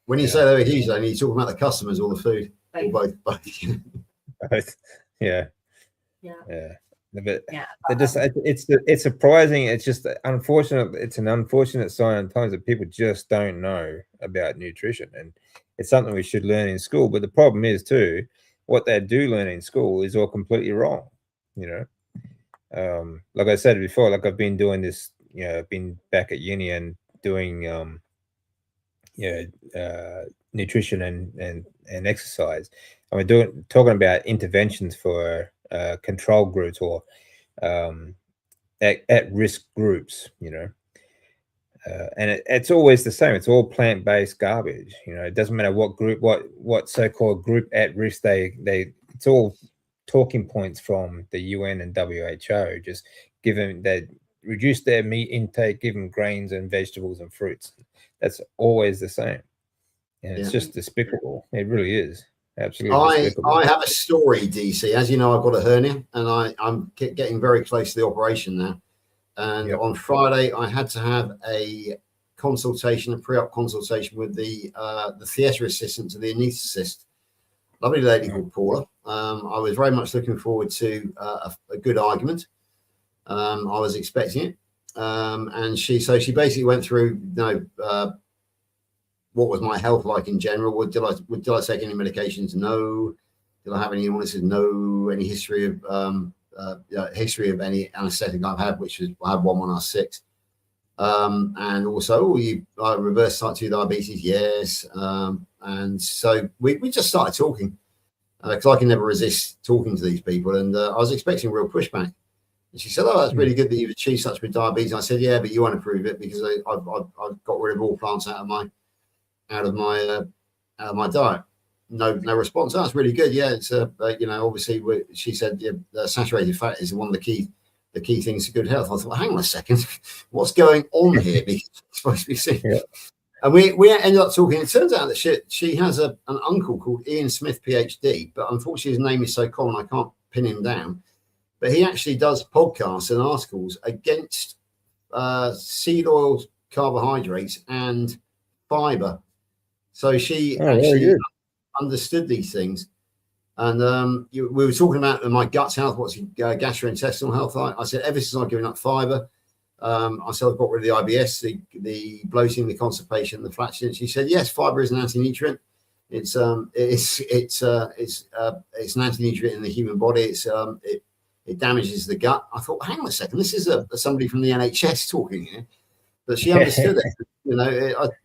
When you say they were huge, though, you're talking about the customers or the food? Both. Yeah. But Yeah. it's surprising. It's just unfortunate. It's an unfortunate sign at times that people just don't know about nutrition, and it's something we should learn in school. But the problem is too, what they do learn in school is all completely wrong. Like I said before, like I've been doing this. I've been back at uni and doing nutrition and exercise. And we're talking about interventions for control groups or at risk groups, and it's always the same. It's all plant-based garbage. It doesn't matter what group, what so-called group at risk it's all talking points from the UN and WHO. Just give them that, reduce their meat intake, give them grains and vegetables and fruits. That's always the same, and it's just despicable. It really is. Absolutely despicable. I have a story, DC. As you know, I've got a hernia, and I'm getting very close to the operation now. And on Friday, I had to have a consultation, a pre-op consultation with the theatre assistant to the anaesthetist, lovely lady called Paula. I was very much looking forward to a good argument. I was expecting it, and she basically went through, what was my health like in general? Did I take any medications? No. Did I have any illnesses? No. Any history of any anaesthetic I've had, which is I had one when I was 6. And also, reverse type 2 diabetes? Yes. And so we just started talking because I can never resist talking to these people. And I was expecting real pushback. And she said, "Oh, that's really good that you've achieved such with diabetes." And I said, "Yeah, but you won't approve it because I've got rid of all plants out of my diet." No response. "Oh, that's really good. Yeah, it's obviously she said saturated fat is one of the key things to good health." I thought, hang on a second, what's going on here? Because it's supposed to be seen. Yeah. And we ended up talking. It turns out that she has an uncle called Ian Smith, PhD, but unfortunately his name is so common I can't pin him down. But he actually does podcasts and articles against seed oils, carbohydrates, and fiber. So she actually understood these things. And we were talking about my gut health, what's gastrointestinal health like. I said, ever since I've given up fiber, I said I've got rid of the IBS, the bloating, the constipation, the flatulence. She said, yes, fiber is an anti-nutrient. It's an anti-nutrient in the human body. It damages the gut. I thought, hang on a second, this is somebody from the NHS talking here. But she understood it.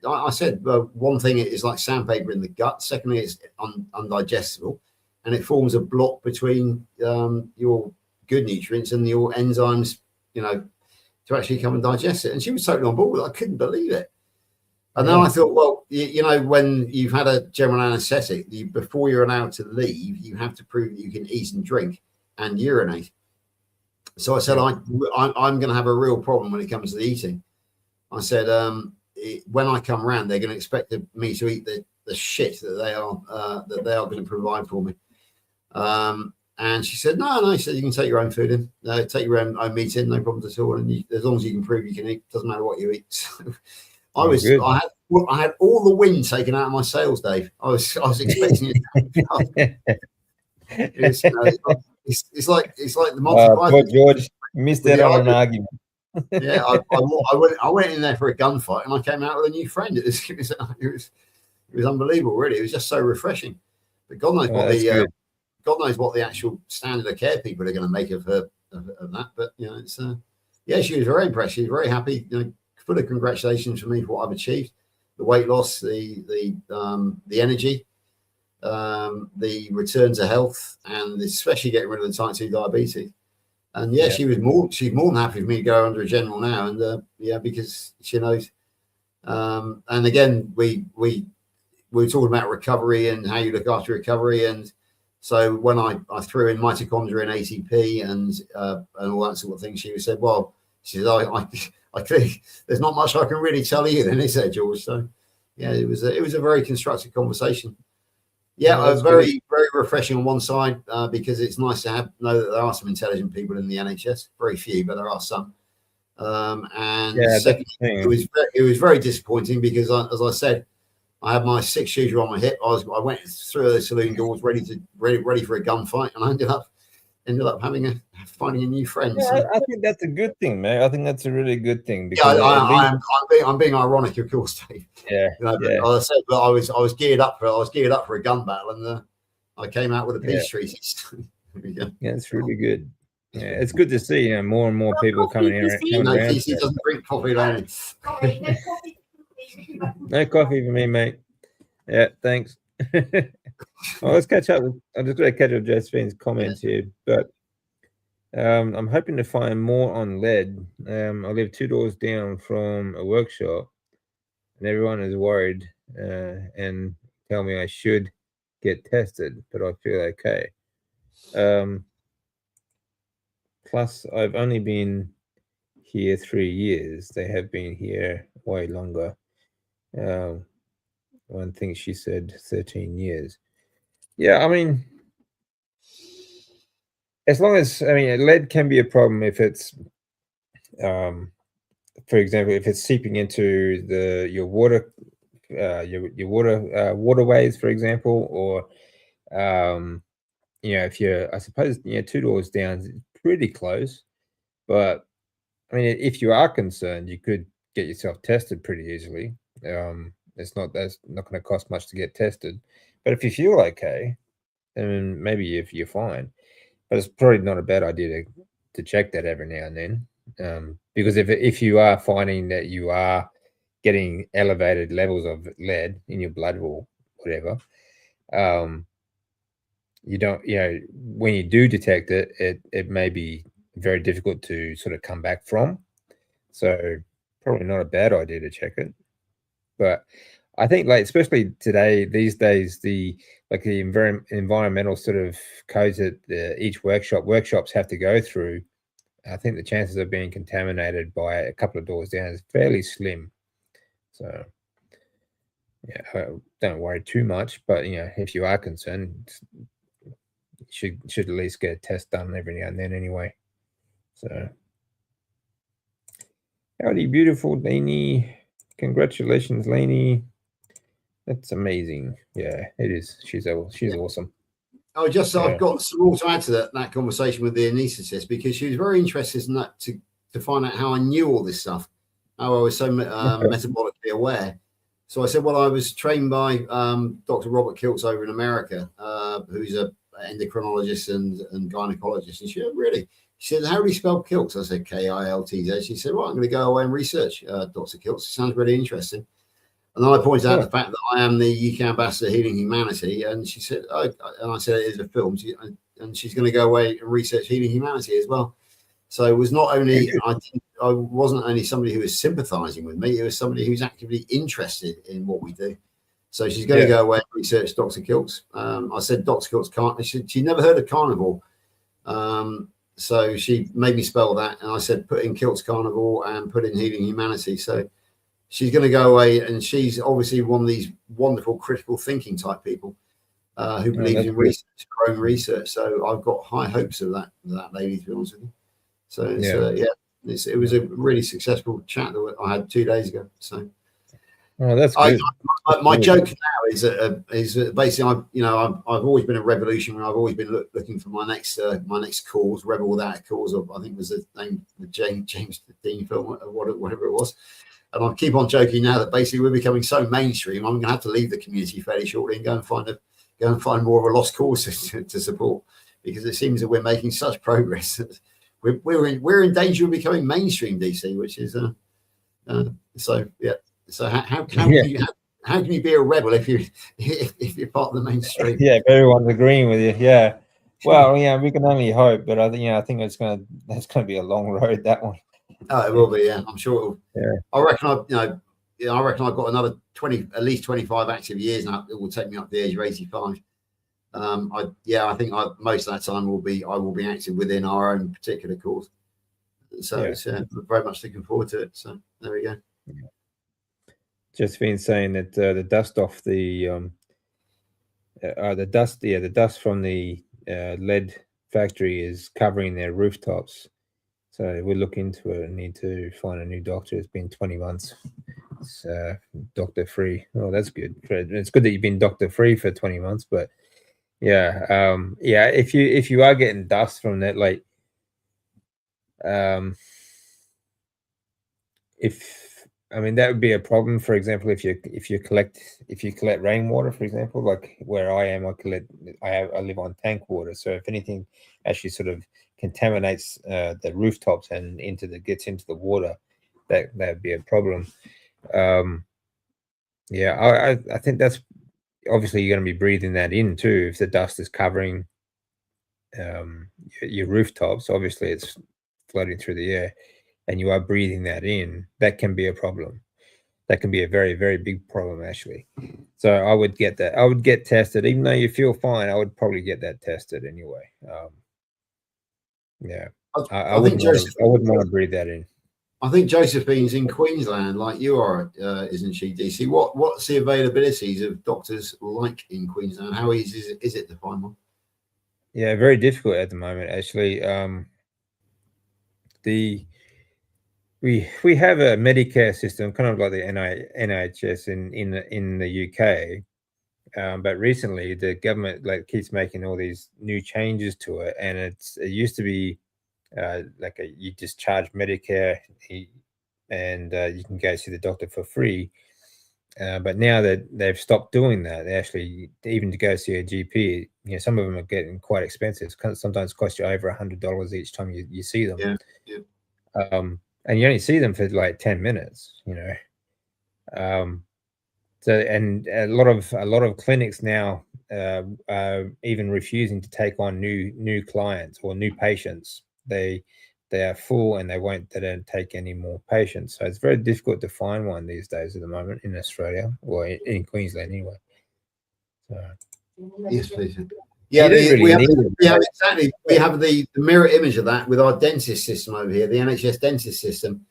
I said, well, one thing is like sandpaper in the gut. Secondly, it's undigestible, and it forms a block between your good nutrients and your enzymes, to actually come and digest it. And she was totally on board with it. I couldn't believe it. And then I thought, well, when you've had a general anesthetic, before you're allowed to leave, you have to prove that you can eat and drink and urinate. So I said, I'm going to have a real problem when it comes to the eating. I said, when I come around, they're going to expect me to eat the shit that they are going to provide for me. And she said, no. She said, you can take your own food in, take your own meat in, no problems at all. And as long as you can prove you can eat, doesn't matter what you eat. So I had all the wind taken out of my sails, Dave. I was expecting it. It's like the Monty Python. George missed out on an argument. Yeah, I went in there for a gunfight and I came out with a new friend. It was unbelievable, really. It was just so refreshing. But God knows God knows what the actual standard of care people are going to make of her of that. But it's she was very impressed. She was very happy. Full of congratulations for me for what I've achieved: the weight loss, the energy, the return to health, and especially getting rid of the type 2 diabetes. And she's more than happy for me to go under a general now, and because she knows. And again, we were talking about recovery and how you look after recovery, and So when I threw in mitochondria and ATP and all that sort of thing, she said, well, she said, I clearly, there's not much I can really tell you then, is there, George? So yeah, it was a very constructive conversation. Yeah, very refreshing on one side because it's nice to know that there are some intelligent people in the NHS. Very few, but there are some. And yeah, second, it was very disappointing because, as I said, I had my 6-shooter on my hip. I went through the saloon doors ready for a gunfight, and I ended up finding a new friend. Yeah, so. I think that's a good thing, man. I think that's a really good thing. Because I'm being ironic, of course, Dave. Yeah, As I said, but I was geared up for a gun battle, and I came out with a peace treaty. Yeah, it's really good. Yeah, it's good to see more and more people coming around. He doesn't drink coffee, don't he? No coffee for me, mate. Yeah, thanks. Well, let's catch up. I'm just going to catch up with Josephine's comments here, but I'm hoping to find more on lead. I live 2 doors down from a workshop, and everyone is worried and tell me I should get tested, but I feel okay. Plus, I've only been here 3 years. They have been here way longer. One thing she said 13 years. Yeah, I mean, as long as, lead can be a problem if it's, for example, if it's seeping into your water, waterways, for example, or, if you're, I suppose, 2 doors down is pretty close, but I mean, if you are concerned, you could get yourself tested pretty easily. That's not going to cost much to get tested, but if you feel okay, then maybe if you're fine. But it's probably not a bad idea to check that every now and then, because if you are finding that you are getting elevated levels of lead in your blood or whatever, you don't, when you do detect it, it may be very difficult to sort of come back from. So probably not a bad idea to check it. But I think, like, especially these days, the environmental sort of codes that each workshops have to go through, I think the chances of being contaminated by a couple of doors down is fairly slim. So yeah, don't worry too much. But if you are concerned, you should at least get a test done every now and then anyway. So howdy, beautiful Lainey. Congratulations, Lainey. That's amazing. Yeah, it is. She's awesome. I've got some more to add to that conversation with the anaesthetist, because she was very interested in that to find out how I knew all this stuff, how I was so metabolically aware. So I said, well, I was trained by Dr. Robert Kiltz over in America, who's an endocrinologist and gynecologist. And she said, really? She said, how do you spell Kiltz? I said, Kiltz. She said, well, I'm going to go away and research Dr. Kiltz. It sounds really interesting. And then I pointed out the fact that I am the UK ambassador Healing Humanity. And she said, oh, and I said, it is a film. And she's going to go away and research Healing Humanity as well. So it was not only, I wasn't only somebody who was sympathizing with me, it was somebody who's actively interested in what we do. So she's going to go away and research Dr. Kiltz. I said, Dr. Kiltz can't, she never heard of carnivore. So she made me spell that. And I said, put in Kiltz carnivore and put in Healing Humanity. So she's going to go away, and she's obviously one of these wonderful critical thinking type people who believes in research, her own research. So I've got high hopes of that lady, to be honest with you. So it was a really successful chat that I had 2 days ago. So that's good. My joke now is basically I've always been a revolutionary. I've always been looking for my next cause, Rebel Without a Cause, or I think was the name of the James Dean film, or whatever it was. And I keep on joking now that basically we're becoming so mainstream, I'm going to have to leave the community fairly shortly and go and find more of a lost cause to support, because it seems that we're making such progress. We're in danger of becoming mainstream, DC, which is so yeah. So how can you be a rebel if you're part of the mainstream? Yeah, if everyone's agreeing with you. Yeah. Well, yeah, we can only hope, but I think that's gonna be a long road, that one. Oh, it will be. Yeah, I'm sure it will. Yeah. I reckon I've got another at least 25 active years now. It will take me up to the age of 85. I think most of that time I will be active within our own particular course. So it's very much looking forward to it. So there we go. Just been saying that the dust off the dust from the lead factory is covering their rooftops. So we'll look into it and need to find a new doctor. It's been 20 months. It's doctor free. Oh, that's good. It's good that you've been doctor free for 20 months, but yeah, if you are getting dust from that, like that would be a problem. For example, if you collect rainwater, for example, like where I am, I live on tank water. So if anything actually sort of contaminates the rooftops and gets into the water, that would be a problem. I think that's obviously you're going to be breathing that in too. If the dust is covering your rooftops, obviously it's floating through the air, and you are breathing that in. That can be a problem. That can be a very, very big problem, actually. So I would get that. I would get tested, even though you feel fine. I would probably get that tested anyway. I wouldn't want to breathe that in. I think Josephine's in Queensland, like you are, isn't she, DC? What's the availabilities of doctors like in Queensland? How easy is it to find one? Yeah, very difficult at the moment, actually. We have a Medicare system, kind of like the NHS in the UK, but recently the government keeps making all these new changes to it, and it used to be you just charge Medicare and you can go see the doctor for free. But now that they've stopped doing that, they actually, even to go see a GP, some of them are getting quite expensive. Sometimes cost you over $100 each time you see them. Yeah. And you only see them for like 10 minutes, So, and a lot of clinics now are even refusing to take on new clients or new patients. They are full and they don't take any more patients. So it's very difficult to find one these days at the moment in Australia or in Queensland anyway. So. Yes, please. Yeah, we have the mirror image of that with our dentist system over here, the NHS dentist system,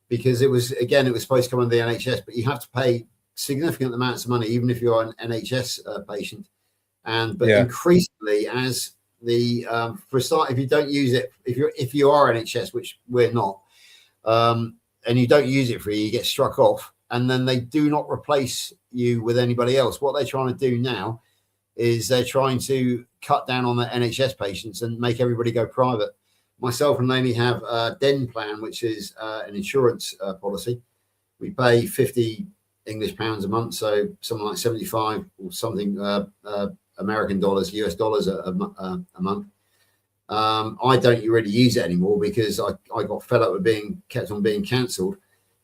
because it was supposed to come under the NHS, but you have to pay significant amounts of money even if you're an NHS patient, but increasingly as the for a start, if you don't use it, if you are NHS, which we're not, and you don't use it free, you get struck off, and then they do not replace you with anybody else. What they're trying to do now is they're trying to cut down on the NHS patients and make everybody go private. Myself and Lainey have a Den plan, which is an insurance policy. We pay 50 English pounds a month, so something like 75 or something American dollars, US dollars a month. I don't really use it anymore because I got fed up with being cancelled.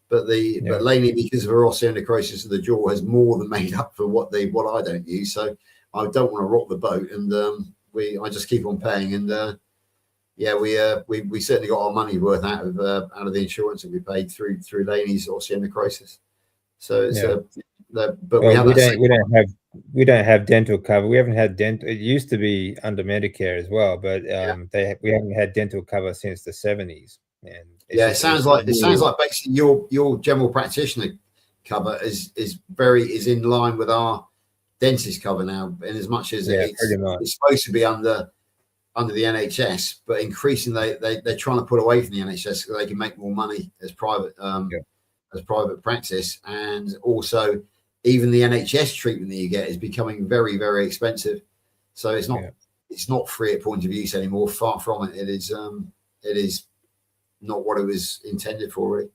But Lainey, because of her osteonecrosis of the jaw, has more than made up for what I don't use. So I don't want to rock the boat, and I just keep on paying, and we certainly got our money worth out of the insurance that we paid through Lainey's osteonecrosis. So it's we don't have dental cover. We haven't had dental. It used to be under Medicare as well, but we haven't had dental cover since the 70s. And it sounds like basically your general practitioner cover is in line with our dentist cover now, in as much as it's supposed to be under the NHS, but increasingly they're trying to pull away from the NHS so they can make more money as private practice, and also even the NHS treatment that you get is becoming very, very expensive. So it's not free at point of use anymore. Far from it. It is not what it was intended for, really.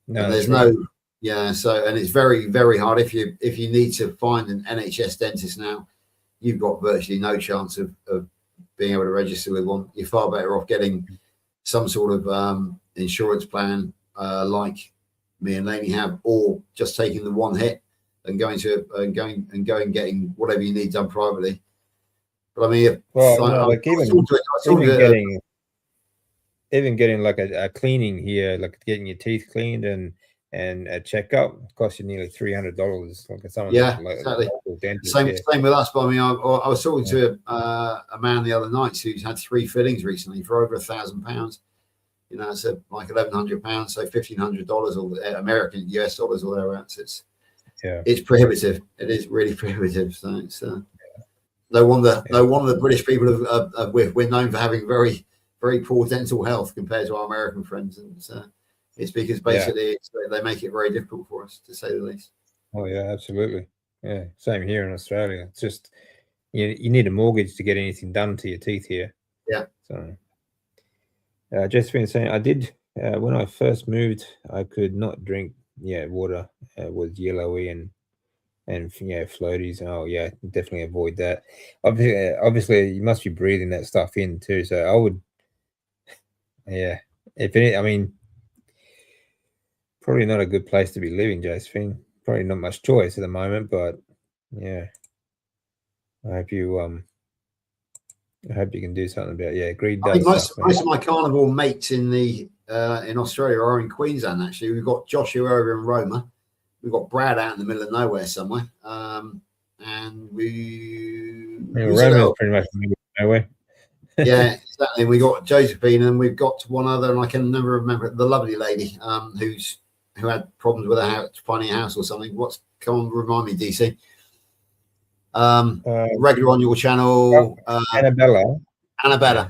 No, and there's and it's very, very hard if you need to find an NHS dentist now. You've got virtually no chance of being able to register with one. You're far better off getting some sort of insurance plan like me and Lainey have, or just taking the one hit and going getting whatever you need done privately. But I mean, even getting like a cleaning here, like getting your teeth cleaned and and a checkup costs you nearly $300. Like someone, Yeah, like exactly. a local dentist, Same yeah. with us. But I mean, I was talking to a man the other night who's had 3 fillings recently for over £1,000. You know, it's like £1,100, so $1,500 or American US dollars or thereabouts. It's prohibitive. It is really prohibitive. So it's no wonder the British people we're known for having very, very poor dental health compared to our American friends, and it's because basically they make it very difficult for us, to say the least. Oh yeah, absolutely. Yeah, same here in Australia. It's just you need a mortgage to get anything done to your teeth here. Yeah. So just been saying, I did when I first moved, I could not drink water was yellowy and floaties. Oh yeah, definitely avoid that. Obviously you must be breathing that stuff in too. So I would, if any, I mean, probably not a good place to be living, Josephine. Probably not much choice at the moment, but yeah, I hope you can do something about greed. I think most of my carnivore mates in Australia are in Queensland. Actually, we've got Joshua over in Roma. We've got Brad out in the middle of nowhere somewhere, and Roma is pretty much in the middle of nowhere. Yeah, exactly. We got Josephine, and we've got one other, and I can never remember the lovely lady who had problems with finding a house or something. Come on, remind me, DC. Regular on your channel, Annabella.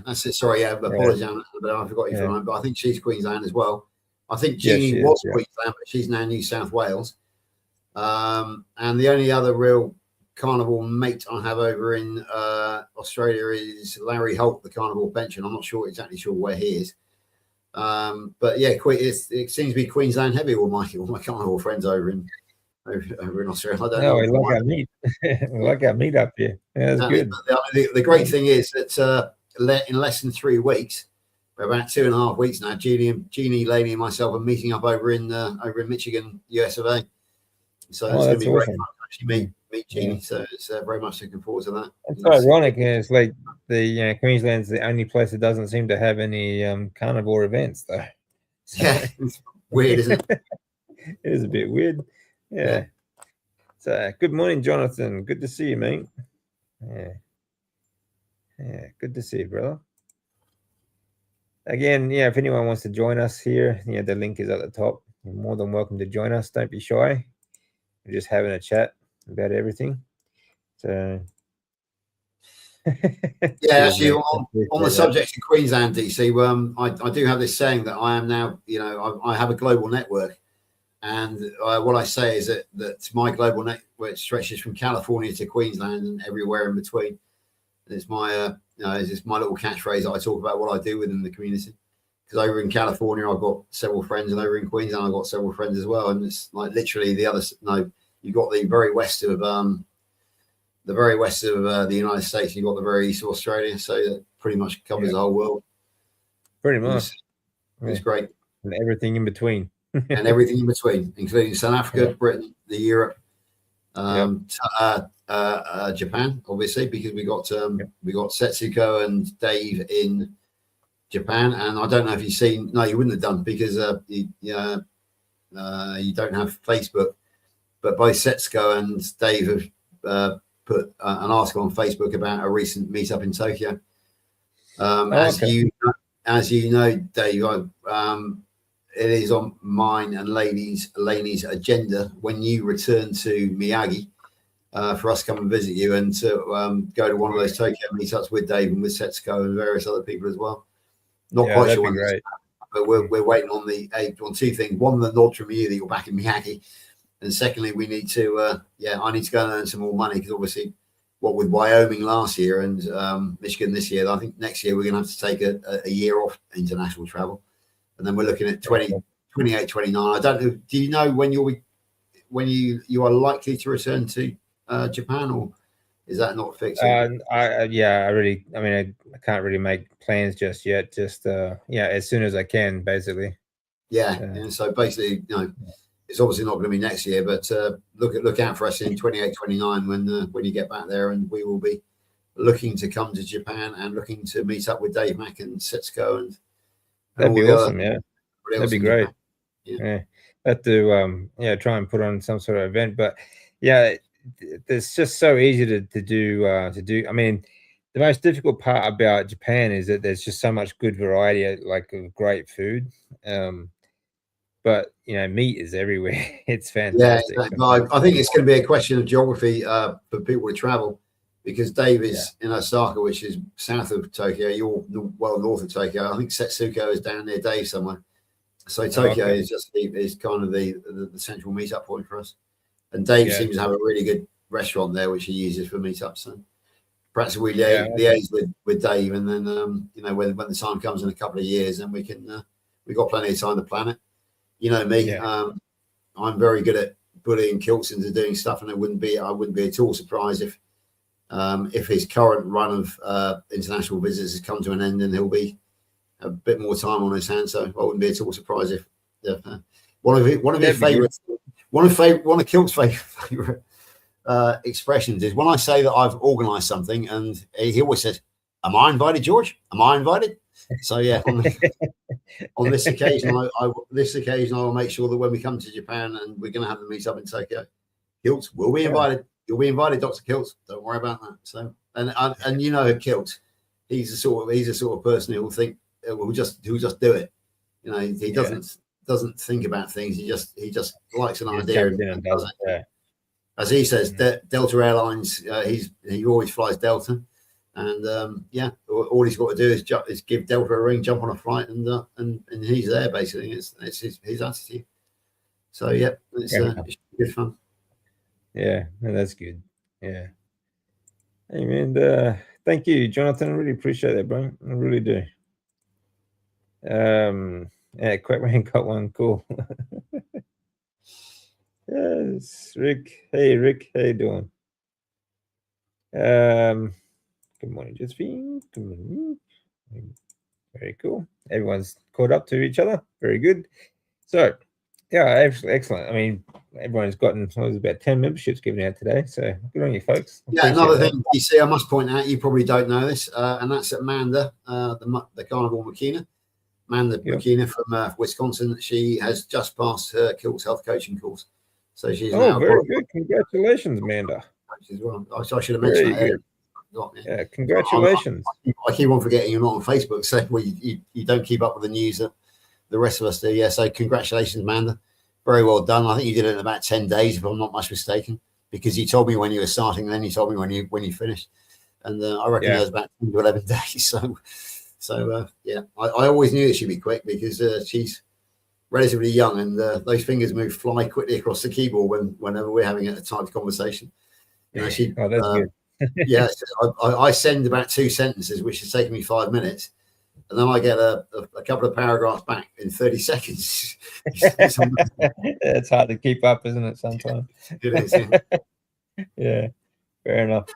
That's it. Sorry, apologies, Annabella. I forgot you for a moment, but I think she's Queensland as well. I think Jeannie was Queensland, but she's now New South Wales. And the only other real carnivore mate I have over in Australia is Larry Holt, the carnivore pension. I'm not exactly sure where he is. But yeah, it seems to be Queensland heavy. All my carnivore friends over in Australia. I don't know. We like our meat. We like our meat up here. Yeah, that's good. The great thing is that in less than 3 weeks, for about 2.5 weeks now, Jeannie, Laney, and myself are meeting up over in Michigan, US of A. So it's going to be great to actually meet Jeannie. So it's very much looking forward to that. It's ironic. It's like the Queensland's the only place that doesn't seem to have any carnivore events, though. So, yeah, it's weird, isn't it? It is a bit weird. Yeah. So good morning, Jonathan. Good to see you, mate. Yeah, good to see you, brother. Again, if anyone wants to join us here, the link is at the top. You're more than welcome to join us. Don't be shy. We're just having a chat about everything. So actually, on the subject of Queensland, DC, I do have this saying that I am now, I have a global network. And what I say is that my global network stretches from California to Queensland and everywhere in between. It's my it's my little catchphrase that I talk about what I do within the community. Because over in California, I've got several friends, and over in Queensland, I've got several friends as well. And it's like literally you've got the very west of the United States. You've got the very east of Australia, so that pretty much covers the whole world. Pretty much, it's great, and everything in between. And everything in between, including South Africa, Britain, Europe, Japan, obviously, because we got Setsuko and Dave in Japan. And I don't know if you've seen. No, you wouldn't have done because you don't have Facebook. But both Setsuko and Dave have put an article on Facebook about a recent meetup in Tokyo. As you know, Dave, it is on mine and Lainey's agenda when you return to Miyagi for us to come and visit you and to go to one of those Tokyo meetups with Dave and with Setsuko and various other people as well. Not quite sure when, but we're waiting on 2 things. One, the nod from you that you're back in Miyagi, and secondly, we need to I need to go and earn some more money because obviously, what with Wyoming last year and Michigan this year, I think next year we're going to have to take a year off international travel. And then we're looking at 28, 29. I don't know. Do you know when you are likely to return to Japan, or is that not fixed? I can't really make plans just yet. Just as soon as I can, basically. Yeah, and so basically, it's obviously not going to be next year, but look out for us in 28, 29 when you get back there, and we will be looking to come to Japan and looking to meet up with Dave Mack and Setsuko and. That'd be awesome, That'd be great. Yeah. have to yeah, try and put on some sort of event. But yeah, it's just so easy to do. I mean, the most difficult part about Japan is that there's just so much good variety, like of great food. But you know, meat is everywhere. It's fantastic. Yeah, I think it's going to be a question of geography for people to travel, because Dave is in Osaka, which is south of Tokyo. You're well north of Tokyo. I think Setsuko is down near Dave somewhere. So Tokyo is kind of the central meetup point for us. And Dave seems to have a really good restaurant there, which he uses for meetups. So perhaps we liaise with Dave, and then you know, when the time comes in a couple of years, then we can we've got plenty of time to plan it. You know me, I'm very good at bullying kilts into doing stuff, and I wouldn't be at all surprised if his current run of international visits has come to an end, and he'll be a bit more time on his hands. So I wouldn't be at all surprised if one of his favourite, one of Kilt's favourite expressions is when I say that I've organised something, and he always says, "Am I invited, George? Am I invited?" So yeah, on this occasion, I will make sure that when we come to Japan and we're going to have the meet up in Tokyo, Kilt will be invited. You'll be invited, Dr. Kilt. Don't worry about that. So and you know, Kilt, he's the sort of person who will think, who'll just do it. You know, he doesn't think about things. He just likes an idea and does it. Yeah. As he says, Delta Airlines, he always flies Delta. And all he's got to do is give Delta a ring, jump on a flight, and he's there. Basically, it's his attitude. So yeah, it's good fun. Yeah, that's good. Yeah. Hey man, thank you, Jonathan. I really appreciate that, bro. I really do. Yeah, Quackman got one. Cool. Yes, Rick. Hey, Rick. How you doing? Good morning, Josephine. Good morning. Very cool. Everyone's caught up to each other. Very good. So, yeah, excellent. I mean, everyone's gotten about 10 memberships given out today. So good on you, folks. Yeah, another thing, DC, I must point out, you probably don't know this, and that's Amanda, the carnivore Makina. Amanda Makina from Wisconsin. She has just passed her Kilts health coaching course. So she's now very good. Congratulations, Amanda. As well. So I should have mentioned that. Yeah, congratulations. I keep on forgetting you're not on Facebook, so you don't keep up with the news that the rest of us do. Yeah, so congratulations, Amanda. Very well done. I think you did it in about 10 days, if I'm not much mistaken, because you told me when you were starting, and then you told me when you finished. And I reckon it was about 10 to 11 days. So yeah, I always knew that she'd be quick, because she's relatively young, and those fingers fly quickly across the keyboard whenever we're having a typed conversation. You know, that's good. Yeah, I send about 2 sentences, which has taken me 5 minutes, and then I get a couple of paragraphs back in 30 seconds. It's hard to keep up, isn't it, sometimes? It is, yeah, fair enough.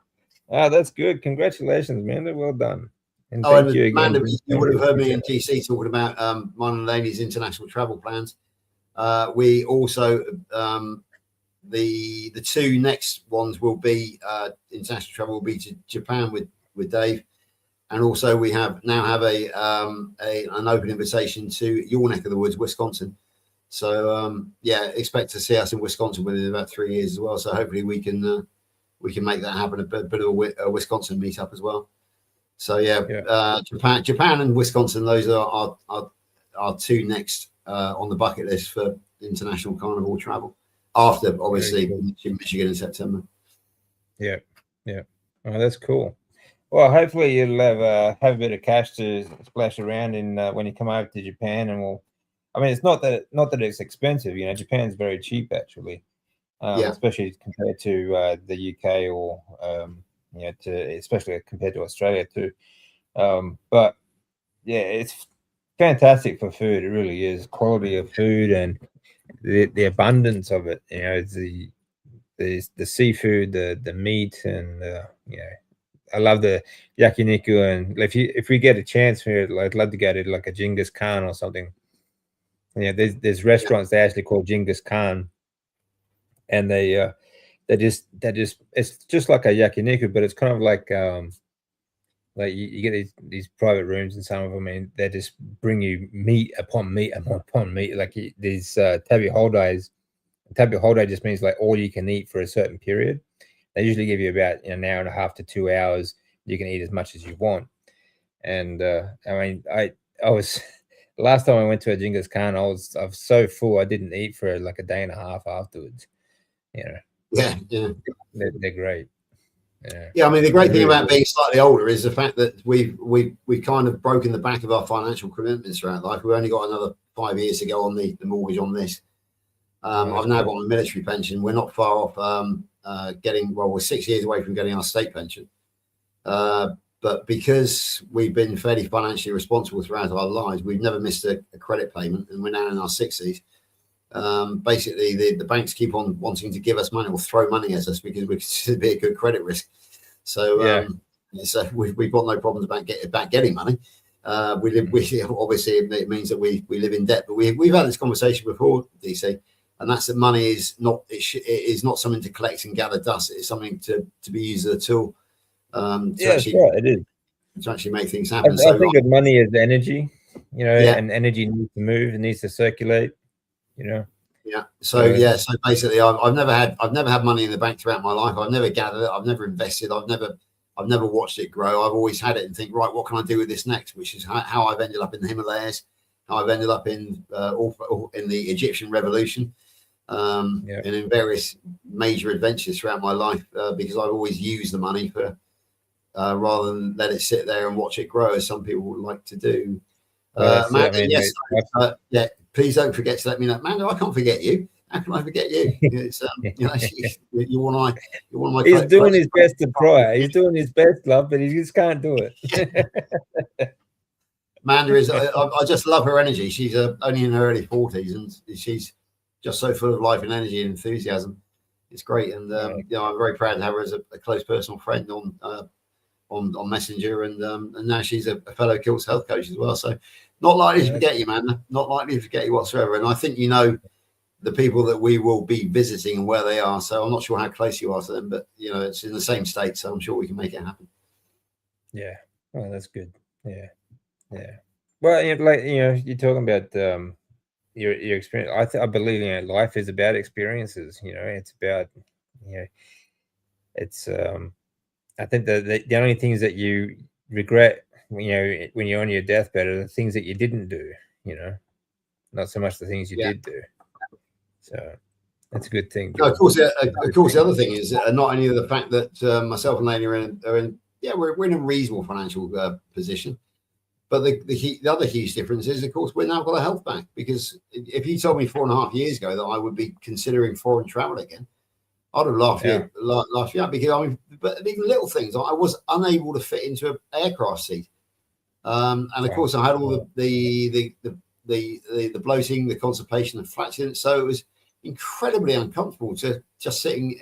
That's good. Congratulations, Amanda. Well done. And thank you again. Amanda, you would have heard me and GC talking about mine and Lainey's international travel plans. We also the 2 next ones will be international travel will be to Japan with Dave, and also we now have an open invitation to your neck of the woods, Wisconsin. So expect to see us in Wisconsin within about 3 years as well. So hopefully we can make that happen, a bit of a Wisconsin meetup as well. So Japan and Wisconsin, those are our 2 next on the bucket list for international carnivore travel. After obviously Michigan in September. Yeah. Oh, that's cool. Well, hopefully you'll have a bit of cash to splash around in when you come over to Japan, and it's not that it's expensive. You know, Japan's very cheap actually, especially compared to the UK or especially compared to Australia too. But yeah, it's fantastic for food. It really is. Quality of food and the abundance of it. You know, the seafood, the meat, and I love the yakiniku. And if we get a chance here, I'd love to go to like a Genghis Khan or something. Yeah, there's restaurants they actually call Genghis Khan, and they just it's just like a yakiniku, but it's kind of like Like you get these private rooms in some of them, and they just bring you meat upon meat upon meat. Like these tabby holidays. Tabby holiday just means like all you can eat for a certain period. They usually give you about an hour and a half to 2 hours. You can eat as much as you want. And I mean, I was last time I went to a Genghis Khan, I was so full I didn't eat for like a day and a half afterwards. You know. Yeah. They're great. Yeah, I mean, the great thing about being slightly older is the fact that we've kind of broken the back of our financial commitments throughout life. We've only got another 5 years to go on the mortgage on this. I've now got my military pension. We're not far off getting, well, we're 6 years away from getting our state pension. But because we've been fairly financially responsible throughout our lives, we've never missed a credit payment, and we're now in our 60s. Basically, the banks keep on wanting to give us money or throw money at us because we consider to be a good credit risk. So, so we've got no problems about getting money. We obviously it means that we live in debt, but we've had this conversation before, DC, and that's that money is not it is not something to collect and gather dust. It's something to be used as a tool. That's right. It is to actually make things happen. I think that money is energy, and energy needs to move, it needs to circulate. So basically I've never had money in the bank throughout my life. I've never gathered it, I've never invested, I've never watched it grow. I've always had it and think, right, what can I do with this next? Which is how I've ended up in the Himalayas, how I've ended up in the Egyptian revolution, and in various major adventures throughout my life, because I've always used the money for rather than let it sit there and watch it grow, as some people would like to do. Please don't forget to let me know, Amanda. I can't forget you. How can I forget you? It's, you're one of my. He's doing his best to try. He's doing his best, love, but he just can't do it. Amanda is. I just love her energy. She's only in her early 40s, and she's just so full of life and energy and enthusiasm. It's great, and I'm very proud to have her as a close personal friend on Messenger, and now she's a fellow Kilts health coach as well. So. Not likely to forget you, man. Not likely to forget you whatsoever. And I think the people that we will be visiting and where they are. So I'm not sure how close you are to them, but it's in the same state, so I'm sure we can make it happen. Yeah, well, that's good. Yeah. Well, you're talking about your experience. I believe life is about experiences. It's about it's I think the only things that you regret when you're on your deathbed are the things that you didn't do, not so much the things you did do. So that's a good thing. No, of course, the other thing is not only the fact that myself and Laney are in we're in a reasonable financial position, but the other huge difference is, of course, we're now got our health back. Because if you told me 4.5 years ago that I would be considering foreign travel again, I'd have laughed you out, because but even little things, I was unable to fit into an aircraft seat. And of course, I had all the bloating, the constipation, the flatulence. So it was incredibly uncomfortable to just sitting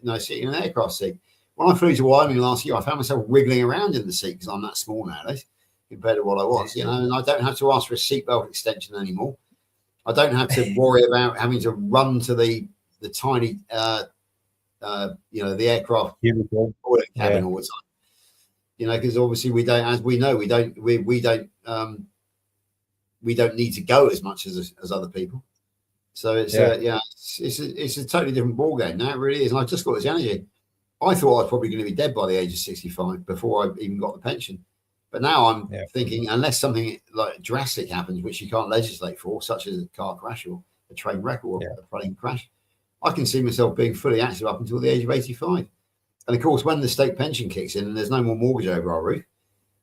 in an aircraft seat. When I flew to Wyoming last year, I found myself wriggling around in the seat because I'm that small nowadays compared to what I was. And I don't have to ask for a seatbelt extension anymore. I don't have to worry about having to run to the tiny, the aircraft toilet cabin all the time. Because obviously we don't, as we know, we don't need to go as much as other people. So it's it's a totally different ball game now. It really is. And I've just got this energy. I thought I was probably going to be dead by the age of 65 before I even got the pension. But now I'm thinking, unless something like drastic happens, which you can't legislate for, such as a car crash or a train wreck or a plane crash, I can see myself being fully active up until the age of 85. And of course, when the state pension kicks in and there's no more mortgage over our roof,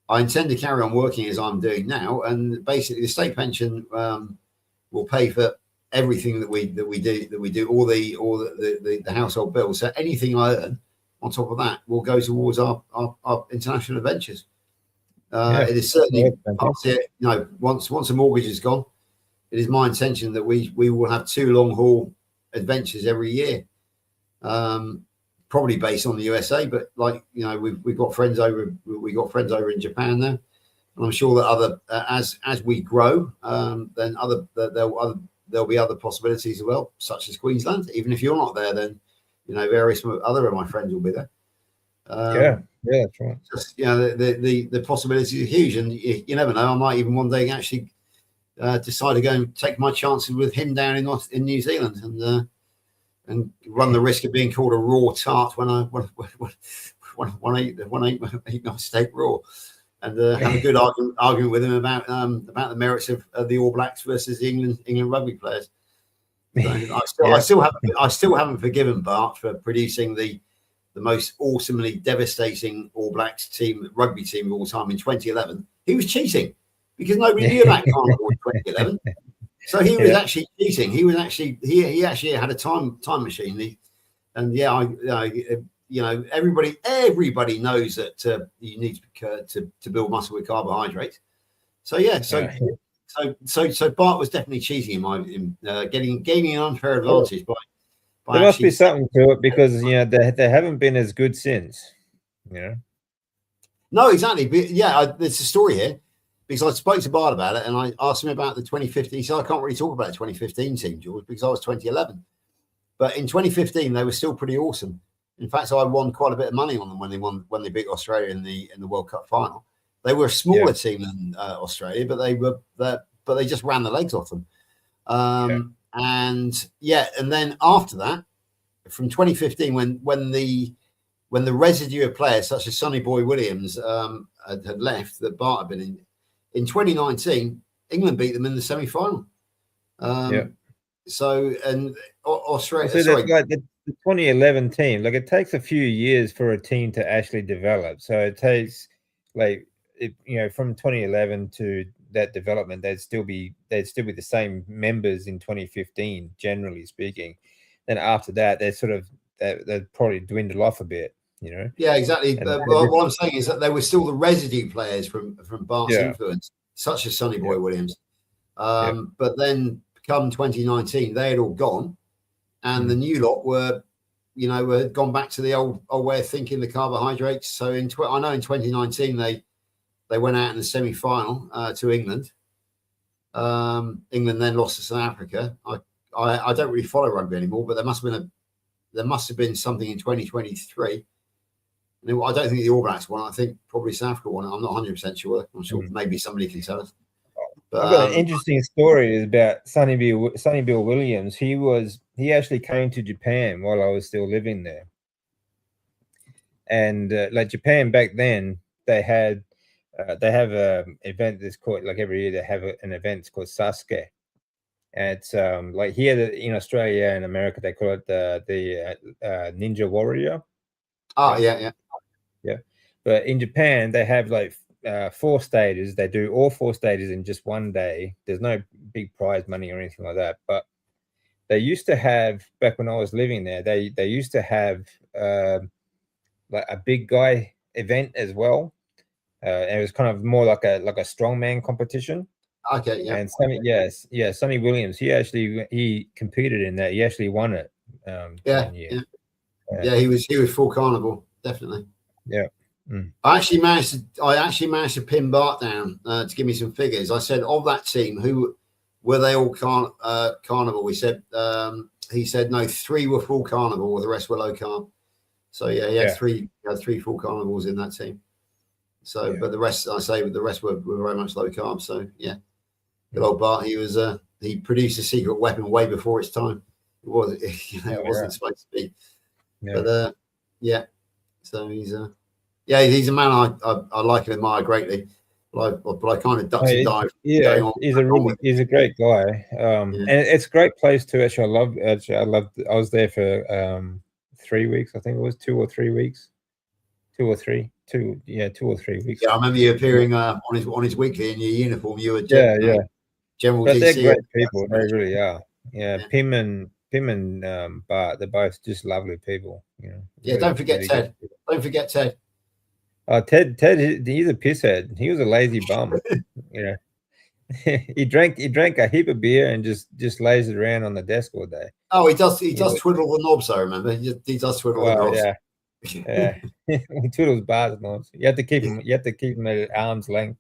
I intend to carry on working as I'm doing now. And basically, the state pension will pay for everything that we do, all the household bills. So anything I earn on top of that will go towards our international adventures. It is certainly once a mortgage is gone, it is my intention that we will have 2 long haul adventures every year. Probably based on the USA, but we've got friends over. We got friends over in Japan now, and I'm sure that other as we grow, then there'll be other possibilities as well, such as Queensland. Even if you're not there, then various other of my friends will be there. Yeah, that's right. Just, you know, the possibilities are huge, and you never know. I might even one day actually decide to go and take my chances with him down in New Zealand, and run the risk of being called a raw tart when I eat my steak raw, and have a good argument with him about the merits of the All Blacks versus the England rugby players. So I still haven't forgiven Bart for producing the most awesomely devastating All Blacks rugby team of all time in 2011. He was cheating because nobody knew about carnivore in 2011. So he was actually cheating. He was actually he actually had a time machine. Everybody knows that you need to build muscle with carbohydrates. So Bart was definitely cheating in gaining an unfair advantage by there must be something to it, because they haven't been as good since. No, exactly. But there's a story here, because I spoke to Bart about it and I asked him about the 2015. He said, I can't really talk about the 2015 team, George, because I was 2011. But in 2015, they were still pretty awesome. In fact, I won quite a bit of money on them when they beat Australia in the World Cup final. They were a smaller team than Australia, but they just ran the legs off them. And then after that, from 2015, when the residue of players such as Sonny Boy Williams had left, that Bart had been in 2019, England beat them in the semi-final. So, and Australia. So like the 2011 team, like, it takes a few years for a team to actually develop. So it takes from 2011 to that development, they'd still be the same members in 2015, generally speaking. Then after that, they'd probably dwindle off a bit, Yeah, exactly. What I'm saying is that they were still the residue players from Bart's influence, such as Sonny Boy Williams. But then come 2019, they had all gone, and the new lot were, had gone back to the old way of thinking, the carbohydrates. So I know in 2019 they went out in the semi-final to England. England then lost to South Africa. I don't really follow rugby anymore, but there must have been something in 2023. I don't think the All Blacks won. I think probably South Africa won. I'm not 100% sure. I'm sure maybe somebody can tell us. But, I've got an interesting story about Sonny Bill Williams. He actually came to Japan while I was still living there, and like Japan back then, they have an event that's called, like, every year they have an event. It's called Sasuke, and it's like here in Australia and America they call it the Ninja Warrior. Yeah. But in Japan they have like 4 stages. They do all 4 stages in just one day. There's no big prize money or anything like that. But they used to have, back when I was living there, they used to have like a big guy event as well. And it was kind of more like a strongman competition. Okay, yeah. And Sonny Williams, he competed in that. He actually won it. Yeah, he was full carnivore, definitely. Yeah. I actually managed to pin Bart down to give me some figures. I said, of that team, who were they all carnivore? He said no, 3 were full carnivore, the rest were low carb. So he had 3 full carnivores in that team. So, but the rest were very much low carb. So good old Bart. He produced a secret weapon way before its time. It wasn't supposed to be. But so he's a man I like and admire greatly. But I kind of ducked and dived. Yeah, he's a great guy. And it's a great place to actually. I was there for 3 weeks. I think it was 2 or 3 weeks. 2 or 3 weeks. Yeah, I remember you appearing on his weekly in your uniform. You were General but DC. They're great people. They really are. Pim and Bart, they're both just lovely people. Don't forget Ted. Don't forget Ted. Ted, he's a pisshead. He was a lazy bum. He drank a heap of beer and just lays it around on the desk all day. Oh, he does twiddle the knobs. I remember he does twiddle the knobs. Yeah. He twiddles Bart's knobs. You have to keep him at arm's length.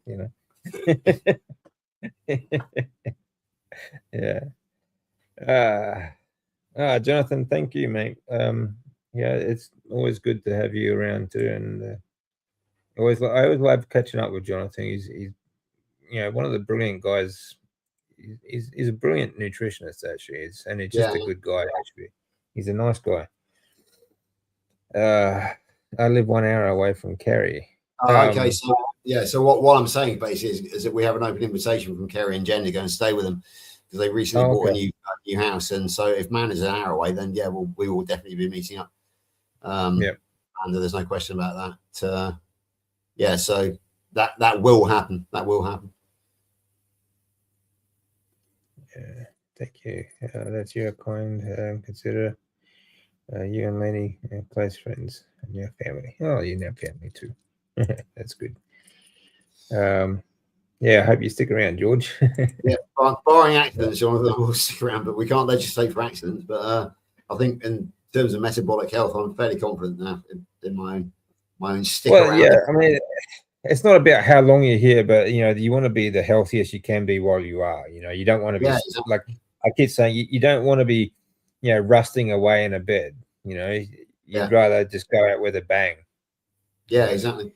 Yeah. Jonathan, thank you, mate. Yeah, it's always good to have you around too, and I always love catching up with Jonathan. He's one of the brilliant guys. He's a brilliant nutritionist actually, and he's just a good guy actually. He's a nice guy. I live 1 hour away from Kerry. Okay, so what I'm saying basically is that we have an open invitation from Kerry and Jen to go and stay with them because they recently bought a new house, and so if Man is an hour away, then we will definitely be meeting up. And there's no question about that. So that will happen. That will happen. Yeah, thank you. That's your kind. Consider you and Lenny close friends and your family. Oh, you know family too. That's good. I hope you stick around, George. Barring accidents, Jonathan, we'll stick around, but we can't legislate for accidents. But I think in terms of metabolic health, I'm fairly confident now in my own stick around. Yeah, I mean, it's not about how long you're here, but you want to be the healthiest you can be while you are. You don't want to be like I keep saying, you don't want to be, rusting away in a bed. You'd rather just go out with a bang. Yeah, exactly.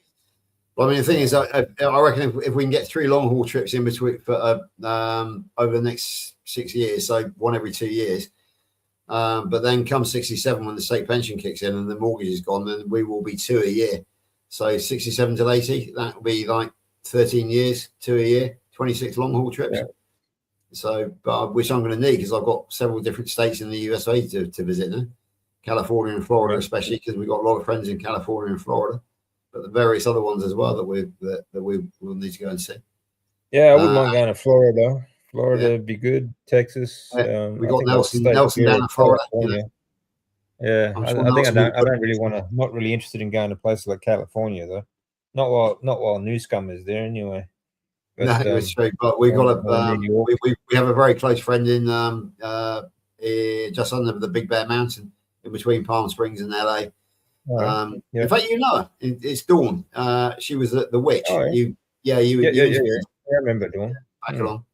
Well, I mean, the thing is, I reckon if we can get 3 long haul trips in between for over the next 6 years, so 1 every 2 years, but then come 67 when the state pension kicks in and the mortgage is gone, then we will be 2 a year. So 67 till 80, that will be like 13 years, 2 a year, 26 long haul trips. Yeah. So, which I'm going to need because I've got several different states in the USA to visit now, California and Florida, especially because we've got a lot of friends in California and Florida. But the various other ones as well that we will need to go and see. Yeah, I wouldn't mind going to Florida. Florida would be good. Texas. We got Nelson down in Florida. Yeah, I don't really want to. Not really interested in going to places like California though. Not while newcomers there anyway. But, no, it's true. But we got we have a very close friend in just under the Big Bear Mountain, in between Palm Springs and LA. In fact, her. It's Dawn. She was the witch. Oh, yeah. I remember Dawn. Back along.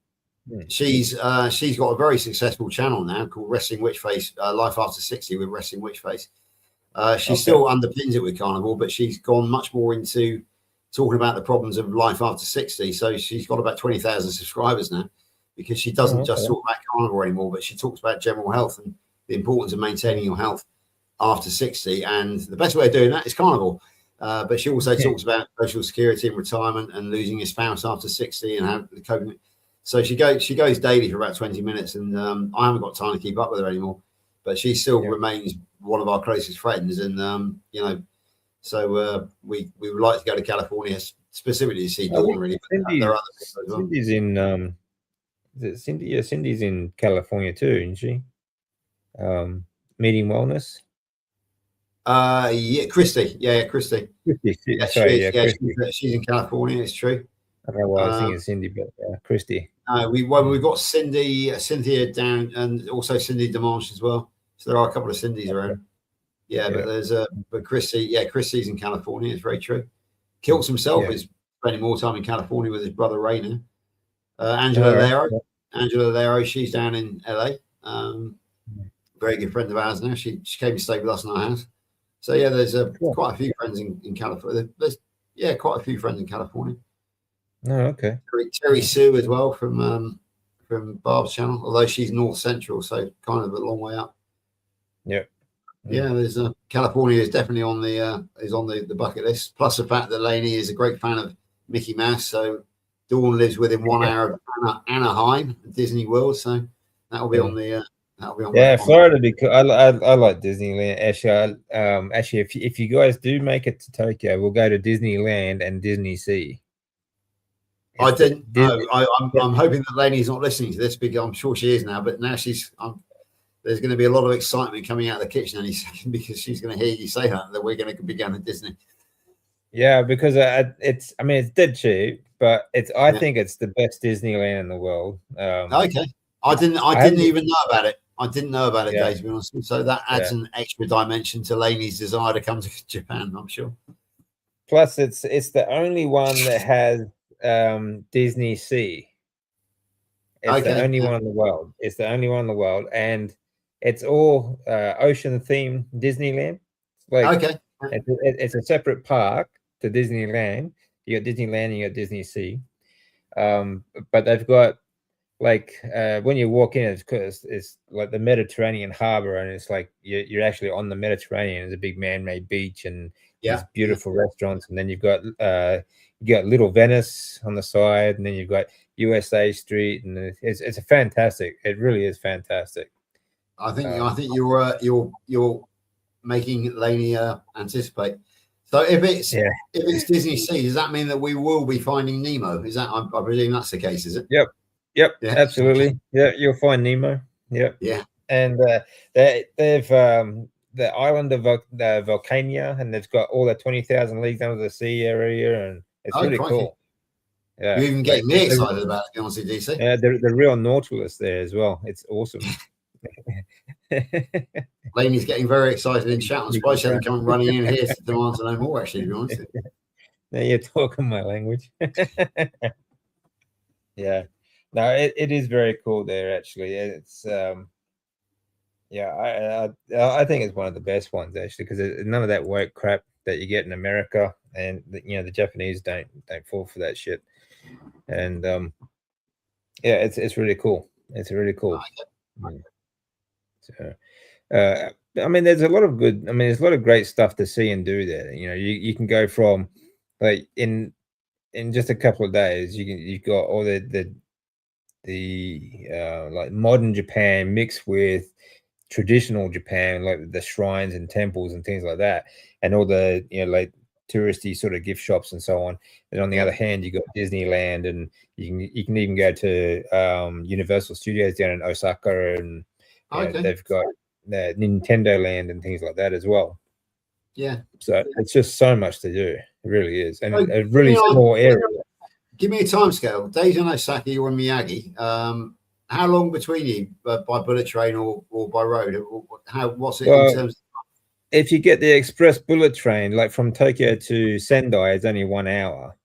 She's got a very successful channel now called Wrestling Witch Face, Life After 60 with Wrestling Witch Face. She still underpins it with carnivore, but she's gone much more into talking about the problems of life after 60. So she's got about 20,000 subscribers now because she doesn't just talk about carnivore anymore, but she talks about general health and the importance of maintaining your health after 60. And the best way of doing that is carnivore. But she also talks about social security and retirement and losing your spouse after 60 and how the coping. So she goes daily for about 20 minutes, and I haven't got time to keep up with her anymore. But she still remains one of our closest friends, and so we would like to go to California specifically to see Dawn. Really, there are other people as well. Cindy's in Cindy. Yeah, Cindy's in California too, isn't she? Meeting Wellness. Christy. Yeah, Christy. She's in California. It's true. I don't know why I was thinking Cindy, but Christy. We've got Cynthia down, and also Cindy Demanche as well. So there are a couple of Cindy's around. But there's but Christy, Christy's in California. It's very true. Kilts himself is spending more time in California with his brother Rainer. Angela Lero, she's down in LA. Very good friend of ours now. She came to stay with us in our house. So there's quite a few friends in California. There's quite a few friends in California. Oh, okay. Terry Sue as well from Barb's channel, although she's North Central, so kind of a long way up. There's California is definitely on the bucket list. Plus the fact that Lainey is a great fan of Mickey Mouse, so Dawn lives within 1 hour of Anaheim, Disney World, so that'll be on the. Florida, because I like Disneyland. Actually, if you guys do make it to Tokyo, we'll go to Disneyland and Disney Sea. I didn't know. I'm hoping that Lainey's not listening to this because I'm sure she is now. But now there's going to be a lot of excitement coming out of the kitchen any second because she's going to hear you say that we're going to be going to Disney. Yeah, because it's dead cheap, but I think it's the best Disneyland in the world. Okay, I didn't even know about it. I didn't know about it, Dave, to be honest. So that adds an extra dimension to Lainey's desire to come to Japan, I'm sure. Plus, it's the only one that has Disney Sea. It's the only one in the world. It's the only one in the world, and it's all ocean themed Disneyland. like Okay. it's a separate park to Disneyland. You got Disneyland and you got Disney Sea. But they've got like when you walk in, it's like the Mediterranean harbor, and it's like you're actually on the Mediterranean. There's a big man-made beach and these beautiful restaurants, and then you've got Little Venice on the side, and then you've got USA Street, and it's a fantastic. It really is fantastic. I think you're making Laney anticipate. So if it's Disney Sea, does that mean that we will be finding Nemo? Is that I presume that's the case, is it? Yep, Yeah. absolutely. Yeah, you'll find Nemo. Yep. Yeah. And they've the island of Volcania, and they've got all the 20,000 leagues under the sea area, and it's really cool. Yeah, you're even getting me excited about it, honestly, DC. Yeah, the real Nautilus there as well. It's awesome. Laney's getting very excited in chat. I'm surprised she hasn't come running in here to demand to know more, actually, to be honest. Now you're talking my language. Yeah. No, it is very cool there, actually. It's yeah, I think it's one of the best ones, actually, because none of that woke crap that you get in America, and the Japanese don't fall for that shit. And yeah, it's really cool. It's really cool. So, I mean, there's a lot of good. I mean, there's a lot of great stuff to see and do there. You can go from like in just a couple of days. You've got all the like modern Japan mixed with traditional Japan, like the shrines and temples and things like that, and all the like touristy sort of gift shops and so on. And on the other hand, you got Disneyland, and you can even go to Universal Studios down in Osaka, and they've got Nintendo Land and things like that as well. Yeah. So it's just so much to do. It really is, and a really small area. Give me a time scale. Days in Osaka, you're in Miyagi. How long between you by bullet train or by road? What's it in terms of? If you get the express bullet train, like from Tokyo to Sendai, it's only 1 hour.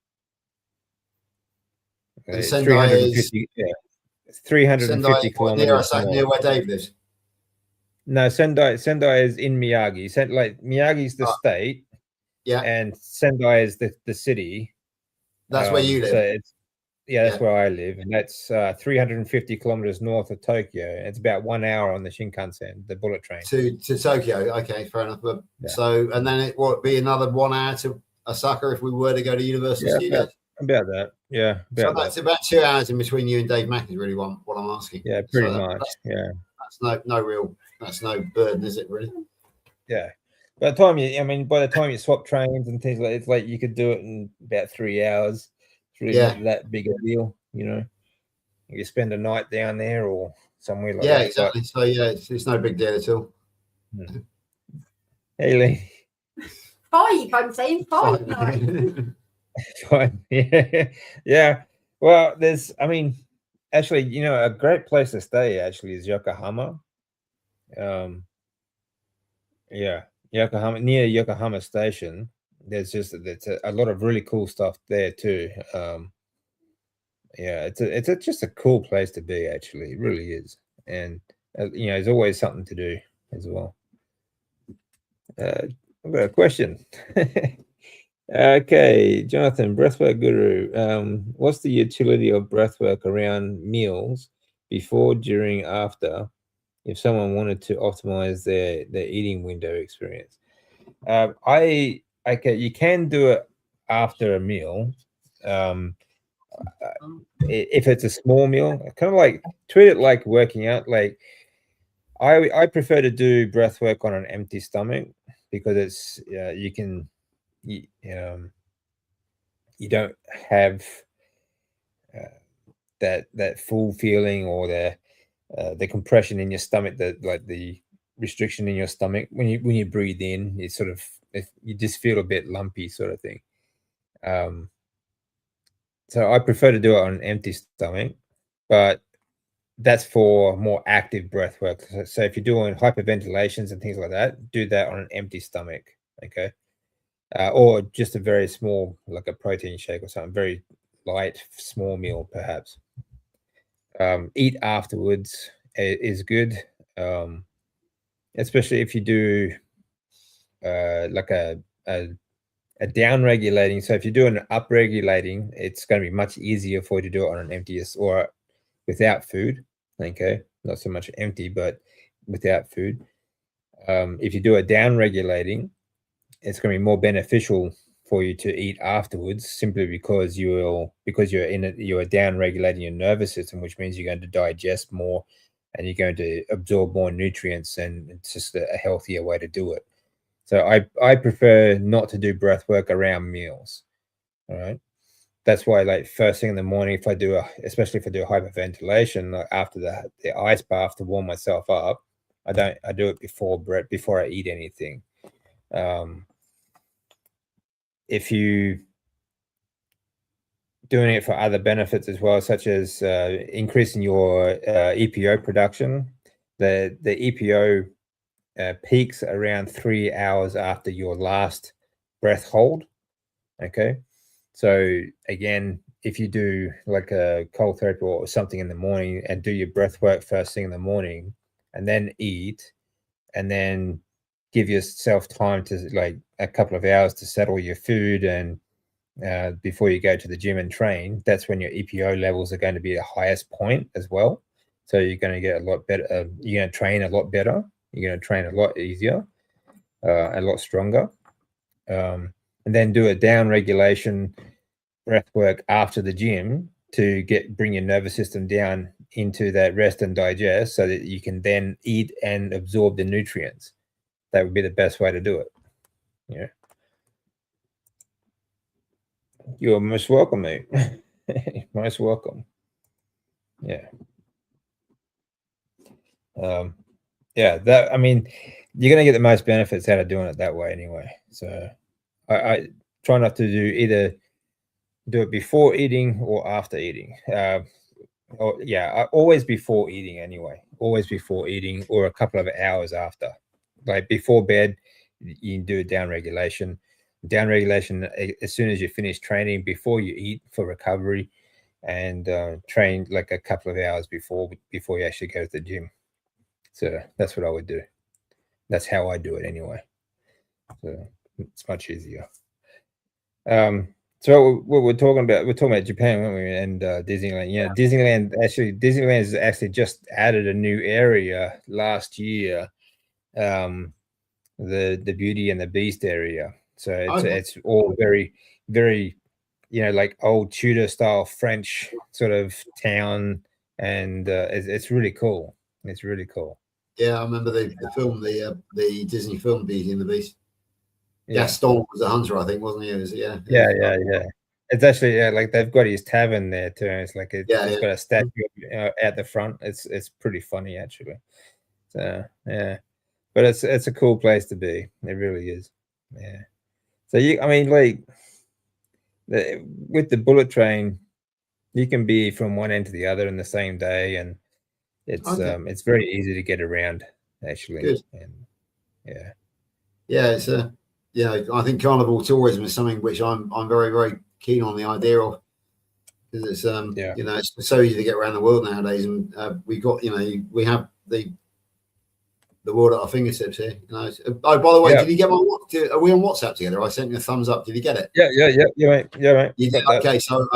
And Sendai is 350 kilometers. Near where Dave lives. No, Sendai is in Miyagi. Like Miyagi's the state, and Sendai is the city. That's where you live. So that's where I live, and that's 350 kilometers north of Tokyo. It's about 1 hour on the Shinkansen, the bullet train to Tokyo. Okay, fair enough. So, and then it would be another 1 hour to Osaka if we were to go to Universal Studios. About that, yeah. That's about 2 hours in between you and Dave Mack is really what I'm asking. Yeah, pretty much. That's no burden, is it really? Yeah. By the time you swap trains and things it's like you could do it in about 3 hours. It's really not that big a deal, You spend a night down there or somewhere like that. Yeah, exactly. So it's no big deal at all. Hey, Lee. 5, I'm saying 5. Fine. Yeah. Well, actually, a great place to stay actually is Yokohama. Yokohama, near Yokohama Station. There's a lot of really cool stuff there too. It's just a cool place to be. Actually, it really is, and there's always something to do as well. I've got a question. Okay, Jonathan, Breathwork Guru. What's the utility of breathwork around meals, before, during, after, if someone wanted to optimize their eating window experience? You can do it after a meal. If it's a small meal, kind of like treat it like working out. Like I prefer to do breath work on an empty stomach, because it's you don't have that full feeling, or the compression in your stomach, the restriction in your stomach when you breathe in. It's sort of, you just feel a bit lumpy, sort of thing. So I prefer to do it on an empty stomach, but that's for more active breath work. So if you're doing hyperventilations and things like that, do that on an empty stomach, okay? Or just a very small, like a protein shake or something, very light, small meal, perhaps. Eat afterwards is good, especially if you do like a down regulating. So if you're doing an up regulating, it's going to be much easier for you to do it on an empty or without food. Okay, not so much empty, but without food. If you do a down regulating, it's going to be more beneficial for you to eat afterwards, simply because you're down regulating your nervous system, which means you're going to digest more and you're going to absorb more nutrients, and it's just a healthier way to do it. So I prefer not to do breath work around meals. All right. That's why, like, first thing in the morning, especially if I do hyperventilation, like after the ice bath to warm myself up, I do it before I eat anything. If you doing it for other benefits as well, such as increasing your EPO production, the EPO peaks around 3 hours after your last breath hold. Okay. So again, if you do like a cold therapy or something in the morning and do your breath work first thing in the morning and then eat, and then give yourself time to, like, a couple of hours to settle your food and before you go to the gym and train, that's when your EPO levels are going to be the highest point as well. So you're going to get a lot better. You're going to train a lot better. You're going to train a lot easier, a lot stronger. And then do a down regulation breath work after the gym to bring your nervous system down into that rest and digest, so that you can then eat and absorb the nutrients. That would be the best way to do it. Yeah. You're most welcome, mate. Most welcome. Yeah. Yeah, I mean, you're going to get the most benefits out of doing it that way anyway. So I try not to either do it before eating or after eating. Always before eating anyway. Always before eating, or a couple of hours after. Like before bed, you can do a down regulation. Down regulation as soon as you finish training, before you eat for recovery, and train like a couple of hours before you actually go to the gym. So that's what I would do. That's how I do it anyway. So it's much easier. So what we're talking about Japan, weren't we? And Disneyland. Yeah, Disneyland has actually just added a new area last year. The Beauty and the Beast area. So it's all very, very, like old Tudor style French sort of town, and it's really cool. It's really cool. Yeah, I remember the film, the Disney film Beauty and the Beast. Yeah. Gaston was a hunter, I think, wasn't he? Yeah. It's actually like they've got his tavern there too. It's like it's got a statue at the front. It's pretty funny actually. So yeah, but it's a cool place to be. It really is. Yeah. So with the bullet train, you can be from one end to the other in the same day, and it's very easy to get around actually. Good. And it's I think carnival tourism is something which I'm very, very keen on the idea of, because it's it's so easy to get around the world nowadays, and we have the world at our fingertips here. Oh, by the way, did you get my? Are we on WhatsApp together? I sent you a thumbs up. Did you get it? Yeah, mate. You did? Okay, so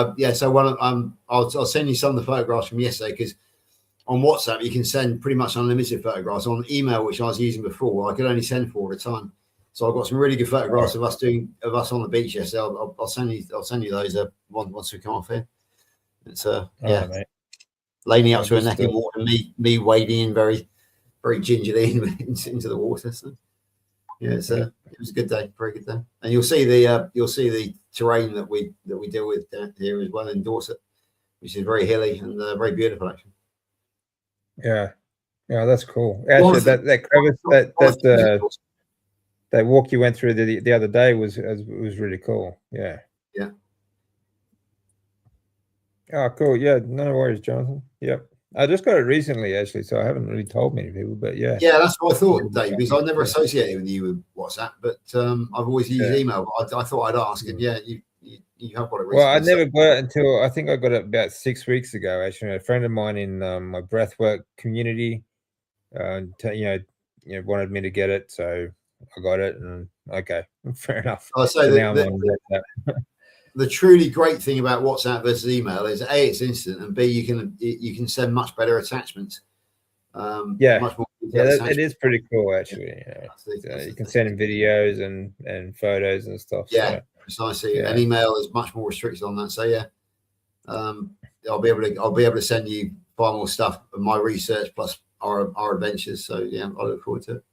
I'll send you some of the photographs from yesterday, because on WhatsApp you can send pretty much unlimited photographs. On email, which I was using before, I could only send 4 at a time. So I've got some really good photographs of us on the beach yesterday. I'll send you those once we come off here. It's Lainey up to her neck in water, me wading in very, very gingerly into the water. So it was a good day, very good day. And you'll see the terrain that we deal with down here as well in Dorset, which is very hilly and very beautiful actually. Yeah, that's cool. Actually, that crevice, that walk you went through the other day was really cool. Yeah. Oh, cool. Yeah, no worries, Jonathan. Yep. I just got it recently, actually, so I haven't really told many people, but yeah. Yeah, that's what I thought, Dave, because I never associated with you with WhatsApp, but I've always used email. But I thought I'd ask, and you have got it recently. Well, I never got it until I think I got it about 6 weeks ago. Actually, a friend of mine in my breathwork community, wanted me to get it, so I got it, and okay, fair enough. I say So that, now I'm on WhatsApp. the truly great thing about WhatsApp versus email is A, it's instant, and B, you can send much better attachments. Yeah, much more it is pretty cool actually. You can send in thing. videos and photos and stuff. Yeah, so, precisely. yeah. An email is much more restricted on that. So yeah, I'll be able to send you far more stuff of my research plus our adventures. So yeah, I look forward to it.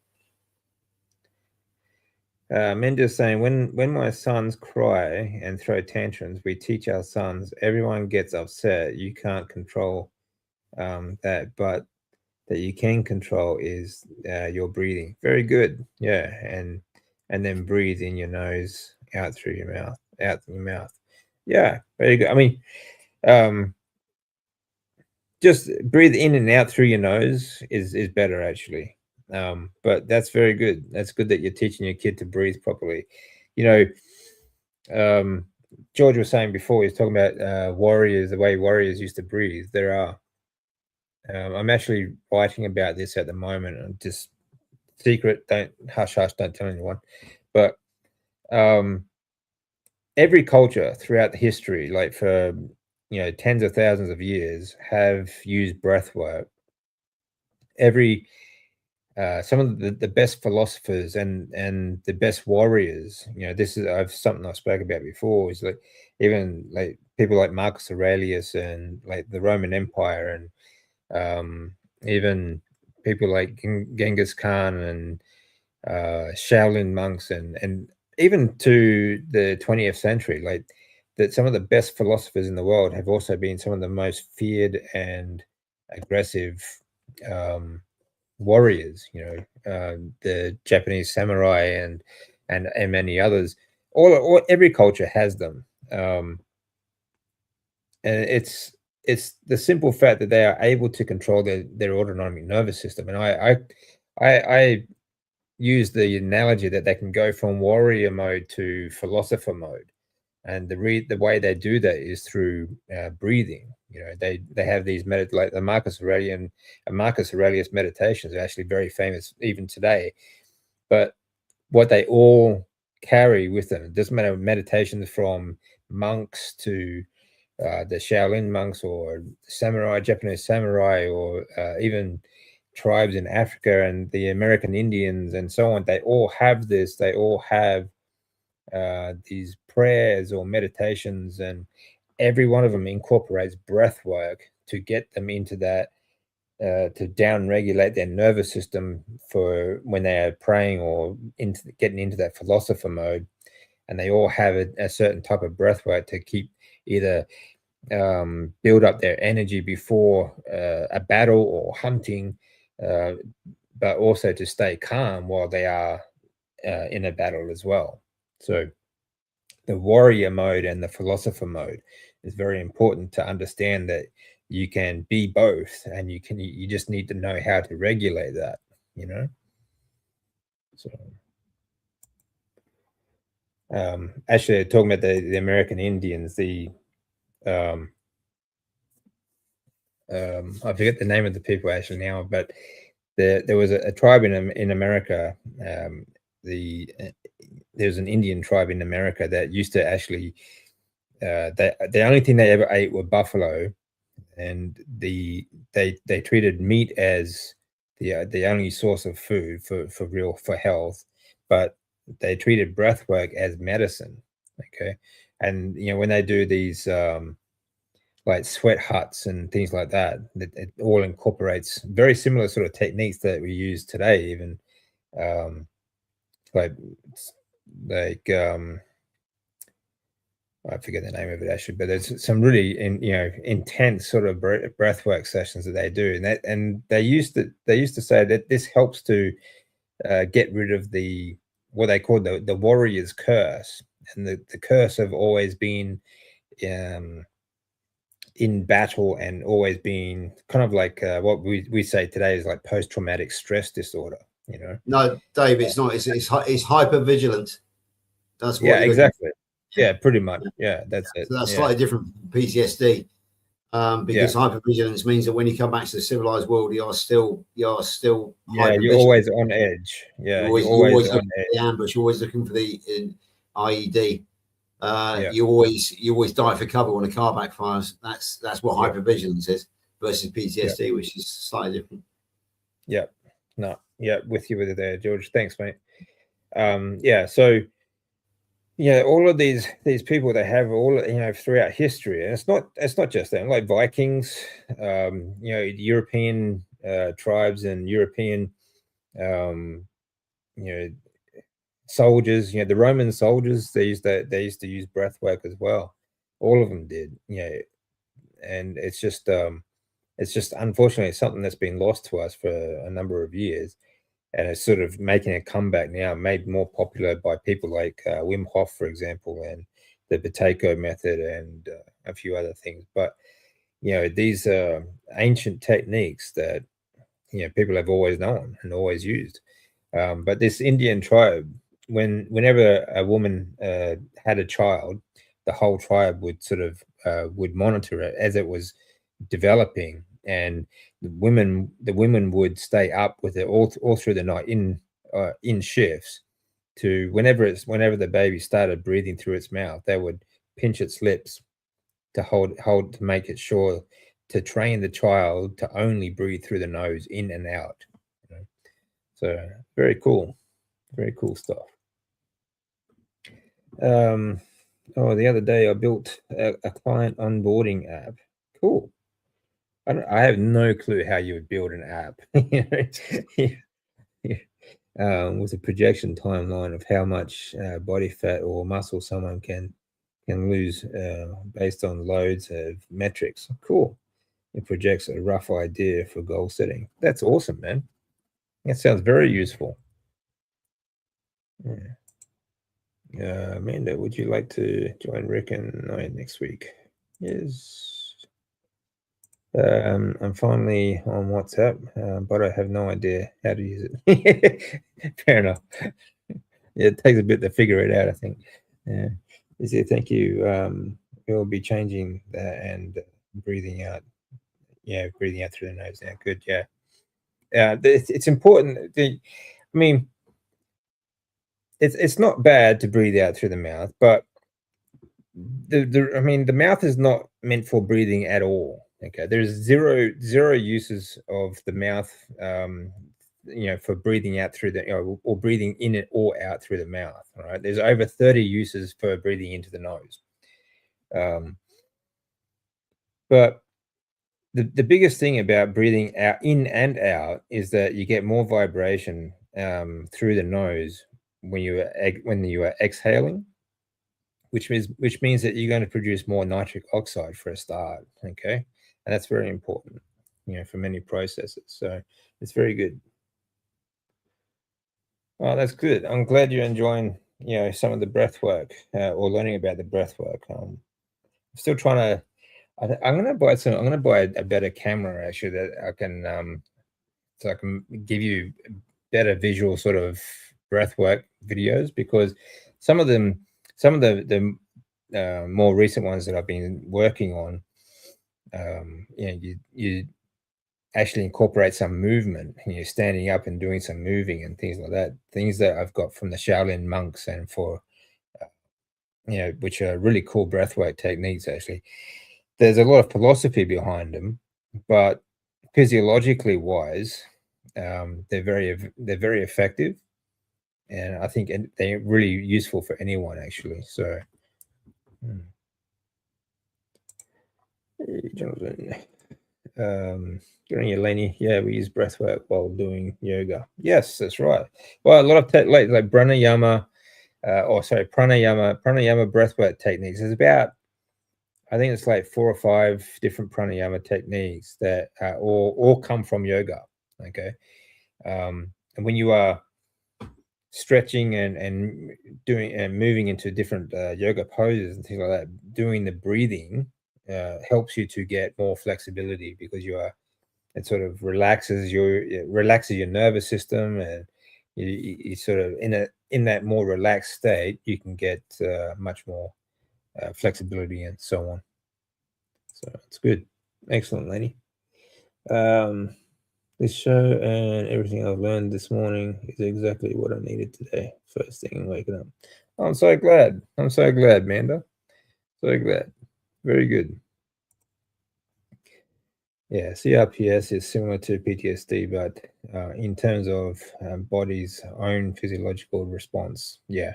Mendes saying, when my sons cry and throw tantrums, we teach our sons everyone gets upset. You can't control that, but that you can control is your breathing. Very good. Yeah, and then breathe in your nose, out through your mouth, out through your mouth. Yeah, very good. I mean, just breathe in and out through your nose is better actually. But that's very good. That's good that you're teaching your kid to breathe properly. You know, George was saying before, he was talking about warriors, the way warriors used to breathe. There are. I'm actually writing about this at the moment. And just secret, don't hush, don't tell anyone. But every culture throughout the history, like for tens of thousands of years, have used breath work. Some of the best philosophers and the best warriors, this is something I spoke about before, is like even like people like Marcus Aurelius and like the Roman Empire, and even people like Genghis Khan and Shaolin monks, and even to the 20th century, like that some of the best philosophers in the world have also been some of the most feared and aggressive warriors. The Japanese samurai and many others. Every culture has them, and it's the simple fact that they are able to control their autonomic nervous system. And I use the analogy that they can go from warrior mode to philosopher mode, and the way they do that is through breathing. They have these like the Marcus Aurelius meditations are actually very famous even today. But what they all carry with them, it doesn't matter, meditations from monks to the Shaolin monks or samurai, Japanese samurai, or even tribes in Africa and the American Indians and so on, they all have this. They all have these prayers or meditations, and every one of them incorporates breath work to get them into that, to down regulate their nervous system for when they are praying or getting into that philosopher mode. And they all have a certain type of breath work to keep either build up their energy before a battle or hunting, but also to stay calm while they are in a battle as well. So the warrior mode and the philosopher mode is very important to understand, that you can be both, and you just need to know how to regulate that, So actually talking about the American Indians, I forget the name of the people actually now, but there was a tribe in America. There's an Indian tribe in America that used to actually, the only thing they ever ate were buffalo, and they treated meat as the only source of food for health, but they treated breath work as medicine. Okay, and when they do these like sweat huts and things like that, it all incorporates very similar sort of techniques that we use today, even like I forget the name of it actually, but there's some really intense sort of breathwork sessions that they do, and they used to say that this helps to get rid of what they call the warrior's curse, and the curse of always being in battle and always being kind of like what we say today is like post-traumatic stress disorder. No, Dave, it's not. It's hypervigilance. That's what. Yeah, exactly. Yeah, pretty much. Yeah, that's it. So that's slightly different from PTSD. because hypervigilance means that when you come back to the civilized world, you're still you're hypervigilant. always on edge. Yeah, you're always looking for the ambush. You're always looking for the IED. You always dive for cover when a car backfires. That's what hypervigilance is versus PTSD, which is slightly different. Yeah, no, yeah, with you with it there, George. Thanks, mate. So all of these people, they have all, throughout history, and it's not just them, like Vikings, European tribes and European soldiers, the Roman soldiers, they used to use breath work as well. All of them did, and it's just unfortunately something that's been lost to us for a number of years, and it's sort of making a comeback now, made more popular by people like Wim Hof, for example, and the Buteyko method, and a few other things. But these ancient techniques that people have always known and always used. But this Indian tribe, whenever a woman had a child, the whole tribe would sort of would monitor it as it was developing, and the women would stay up with it all through the night in shifts, to whenever the baby started breathing through its mouth, they would pinch its lips to hold to make it sure, to train the child to only breathe through the nose, in and out. So very cool stuff. The other day I built a client onboarding app. Cool. I have no clue how you would build an app with a projection timeline of how much body fat or muscle someone can lose based on loads of metrics. Cool. It projects a rough idea for goal setting. That's awesome, man. That sounds very useful. Amanda, would you like to join Rick and I next week? Yes. I'm finally on WhatsApp, but I have no idea how to use it. Fair enough. It takes a bit to figure it out, I think. Thank you. We'll be changing that and breathing out. Yeah, breathing out through the nose now. Good. Yeah. It's important. It's not bad to breathe out through the mouth, but the mouth is not meant for breathing at all. Okay, there's zero uses of the mouth, for breathing out through the, or breathing in it or out through the mouth. All right, there's over 30 uses for breathing into the nose. But the biggest thing about breathing out, in and out, is that you get more vibration through the nose when you are exhaling, which means that you're going to produce more nitric oxide for a start. Okay, and that's very important, for many processes. So it's very good. Oh, that's good. I'm glad you're enjoying, some of the breath work or learning about the breath work. I'm still trying to. I'm going to buy a better camera, actually, that I can so I can give you better visual sort of breath work videos, because some of the more recent ones that I've been working on, you actually incorporate some movement, and you're standing up and doing some moving and things like that. Things that I've got from the Shaolin monks, and for which are really cool breathwork techniques. Actually, there's a lot of philosophy behind them, but physiologically wise, they're very effective, and I think they're really useful for anyone, actually. So, hey, Jonathan, during your Lenny, we use breath work while doing yoga. Yes, that's right. Well, a lot of like pranayama, pranayama breathwork techniques. There's about, I think it's like 4 or 5 different pranayama techniques that all come from yoga. Okay, and when you are stretching and doing and moving into different yoga poses and things like that, doing the breathing helps you to get more flexibility, because it sort of relaxes your nervous system, and you sort of in that more relaxed state, you can get much more flexibility and so on. So it's good. Excellent, lady. This show and everything I've learned this morning is exactly what I needed today. First thing waking up. I'm so glad. I'm so glad, Manda. So glad. Very good. Yeah, CRPS is similar to PTSD, but in terms of body's own physiological response. Yeah.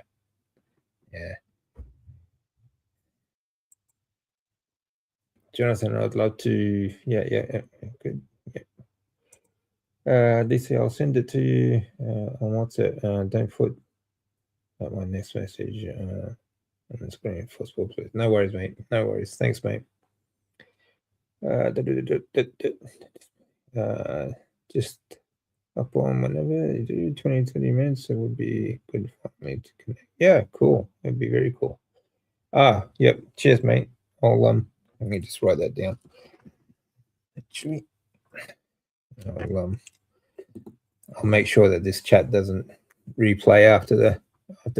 Yeah. Jonathan, I'd love to. Yeah. Good. Yeah. DC, I'll send it to you on WhatsApp. Don't put my next message on the screen for sports, please. No worries, mate. No worries. Thanks, mate. Just up on whenever you do 20-30 minutes, it would be good for me to connect. Yeah, cool. It'd be very cool. Yep. Cheers, mate. Let me just write that down. Actually, I'll make sure that this chat doesn't replay after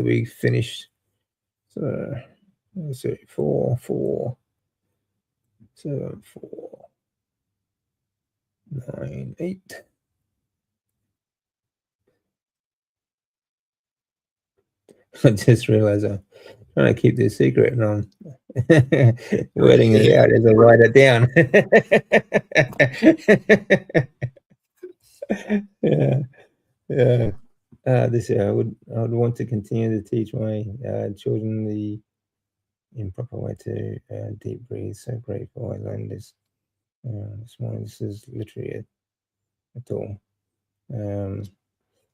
we finish. So let's see, 4, 4, 7, 4, 9, 8. I just realized I'm trying to keep this secret and I'm wording it out as I write it down. Yeah. This year, I would want to continue to teach my children the improper way to deep breathe. So grateful I learned this this morning. This is literally it all.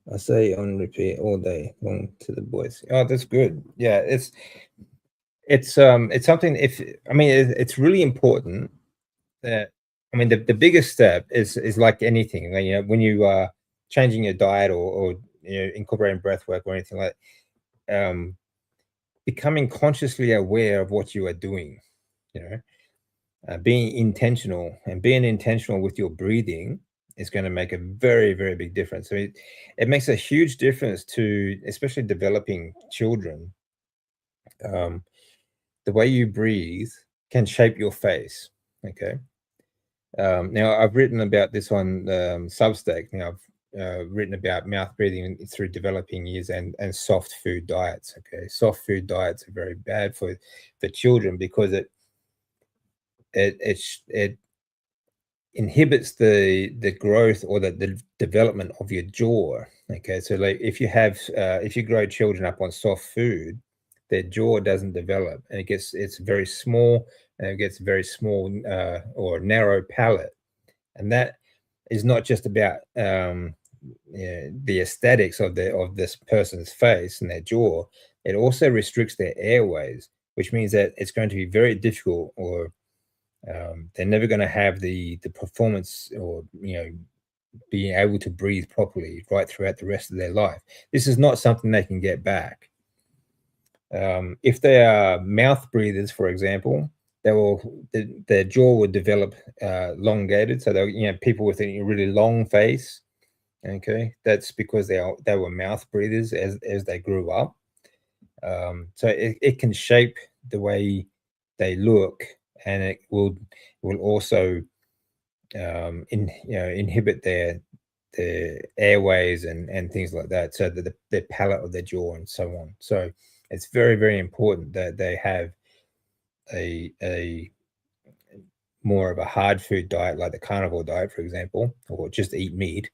I say on repeat all day long to the boys. Oh, that's good. Yeah, it's something. It's really important that the biggest step is like anything. When you are changing your diet or incorporating breath work or anything like that, becoming consciously aware of what you are doing. Being intentional with your breathing is going to make a very, very big difference. So it makes a huge difference to especially developing children. The way you breathe can shape your face. Okay. Now I've written about this on Substack. Now I've written about mouth breathing through developing years and soft food diets. Okay, soft food diets are very bad for children because it inhibits the growth or the development of your jaw. Okay, so like if you grow children up on soft food, their jaw doesn't develop and it's very small and it gets very small or narrow palate, and that is not just about the aesthetics of this person's face and their jaw. It also restricts their airways, which means that it's going to be very difficult, or they're never going to have the performance or being able to breathe properly right throughout the rest of their life. This is not something they can get back. If they are mouth breathers, for example, their jaw will develop elongated. So people with a really long face. Okay, that's because they were mouth breathers as they grew up. So it can shape the way they look, and it will also inhibit their airways and things like that. So the palate of their jaw and so on. So it's very, very important that they have a more of a hard food diet, like the carnivore diet, for example, or just eat meat,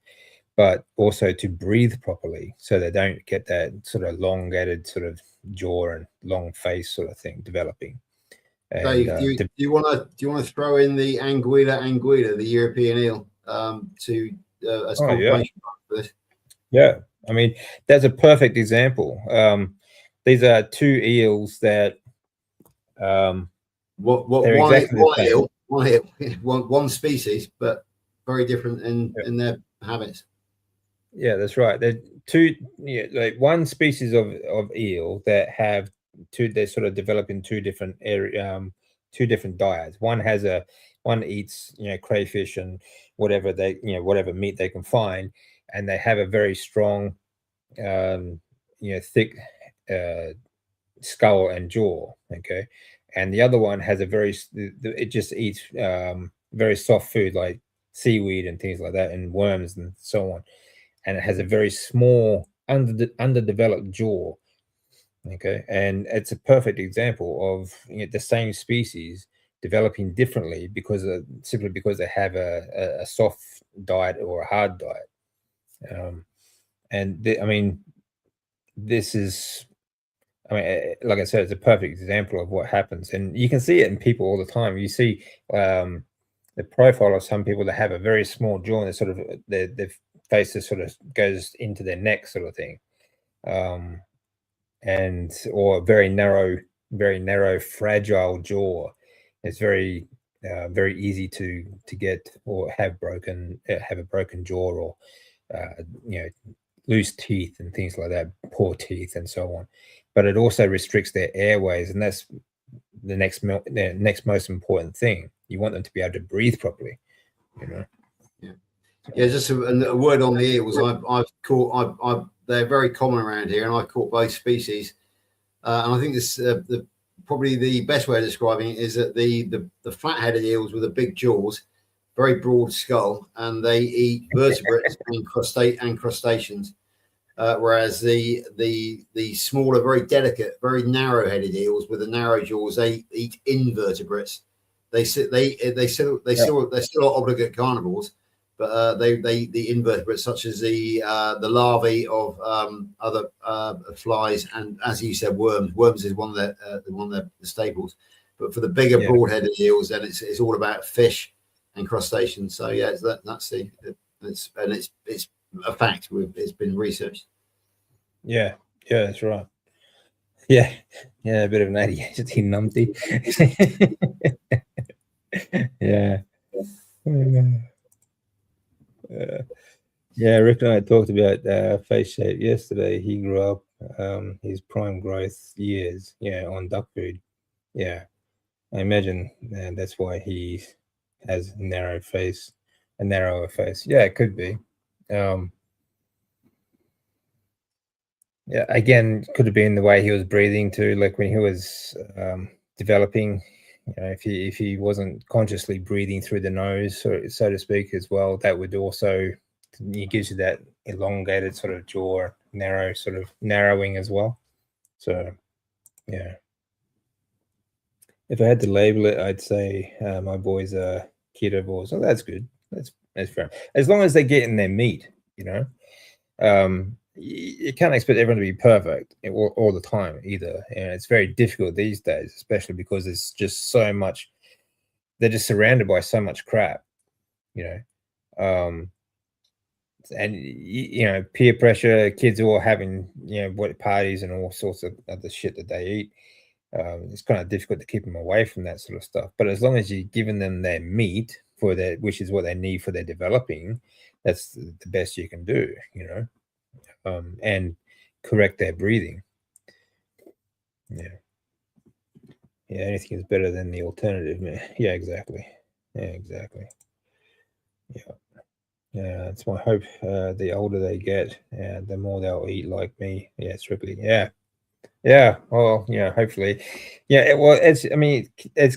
but also to breathe properly so they don't get that sort of elongated sort of jaw and long face sort of thing developing. And, Dave, do you want to throw in the anguilla, the European eel, as confirmation for this? Yeah, that's a perfect example. These are two eels that one species, but very different in their habits. Yeah, that's right. They're two, like one species of eel that have they sort of develop in two different two different diets. One eats crayfish and whatever whatever meat they can find, and they have a very strong thick skull and jaw. Okay, and the other one has it just eats very soft food like seaweed and things like that, and worms and so on, and it has a very small underdeveloped jaw. Okay, and it's a perfect example of the same species developing differently because simply because they have a soft diet or a hard diet. I mean, this is, I mean, like I said, it's a perfect example of what happens, and you can see it in people all the time. You see the profile of some people that have a very small jaw, and sort of their faces sort of goes into their neck, sort of thing, and or very narrow, fragile jaw. It's very easy to get or have a broken jaw, or loose teeth and things like that, poor teeth and so on. But it also restricts their airways, and that's the next most important thing. You want them to be able to breathe properly, Yeah, just a word on the eels. I've caught. They're very common around here, and I've caught both species. And I think this probably the best way of describing it is that the flat-headed eels with the big jaws, very broad skull, and they eat vertebrates and crustaceans. Whereas the smaller, very delicate, very narrow-headed eels with the narrow jaws, they eat invertebrates. They're still obligate carnivores, but they eat the invertebrates such as the larvae of other flies, and as you said, worms. Worms is one of the staples. But for the bigger broad-headed eels, then it's all about fish and crustaceans. So yeah, it's a fact. It's been researched. Yeah, that's right. Yeah, a bit of an ADHD numpty. Yeah. Yeah, Rick and I talked about face shape yesterday. He grew up his prime growth years, on duck food. Yeah, I imagine that's why he has a narrower face. Yeah, it could be. Yeah, again, could have been the way he was breathing too. Like when he was developing, if he wasn't consciously breathing through the nose, so to speak, as well, that would also, it gives you that elongated sort of jaw, narrowing as well. So, yeah. If I had to label it, I'd say my boys are carnivores. So that's good. That's fair. As long as they're getting their meat, you can't expect everyone to be perfect all the time either. And it's very difficult these days, especially because there's just so much, they're just surrounded by so much crap, and peer pressure, kids are all having what parties and all sorts of other shit that they eat. It's kind of difficult to keep them away from that sort of stuff. But as long as you're giving them their meat which is what they need for their developing, that's the best you can do, and correct their breathing. Yeah, anything is better than the alternative, man. Yeah, exactly. Yeah, it's my hope. The older they get, the more they'll eat like me. Yeah, strictly. Yeah. Well, hopefully. Yeah. Well, as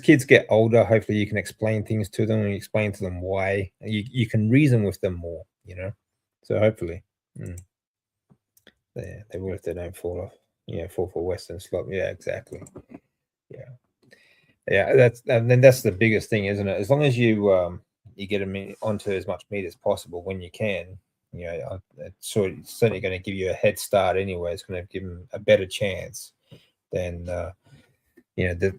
kids get older, hopefully you can explain things to them and explain to them why. You can reason with them more. So hopefully, they will if they don't fall off. Fall for Western slop. Yeah, exactly. Yeah. That's the biggest thing, isn't it? As long as you get them onto as much meat as possible when you can. It's certainly going to give you a head start anyway. It's going to give them a better chance than the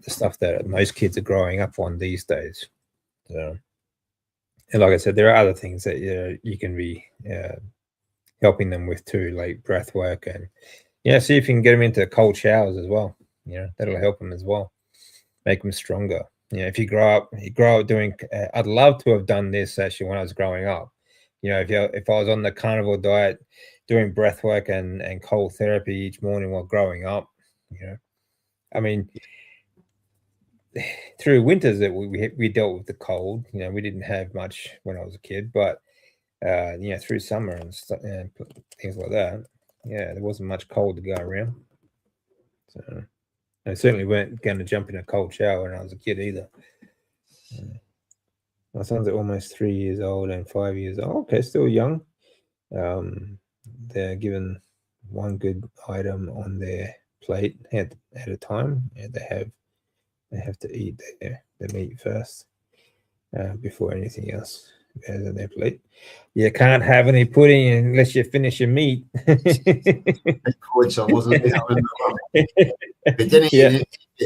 stuff that most kids are growing up on these days. So, and like I said, there are other things that you can be helping them with too, like breath work, and see if you can get them into cold showers as well. That'll help them as well, make them stronger. If you grow up doing, I'd love to have done this actually when I was growing up. If I was on the carnivore diet, doing breath work and cold therapy each morning while growing up, I mean, through winters that we dealt with the cold. We didn't have much when I was a kid, but through summer and things like that, there wasn't much cold to go around. So I certainly weren't going to jump in a cold shower when I was a kid either. My sons are almost 3 years old and 5 years old. Okay, still young. They're given one good item on their plate at a time, and they have to eat the meat first before anything else goes on their plate. You can't have any pudding unless you finish your meat. Wasn't it? I remember, if you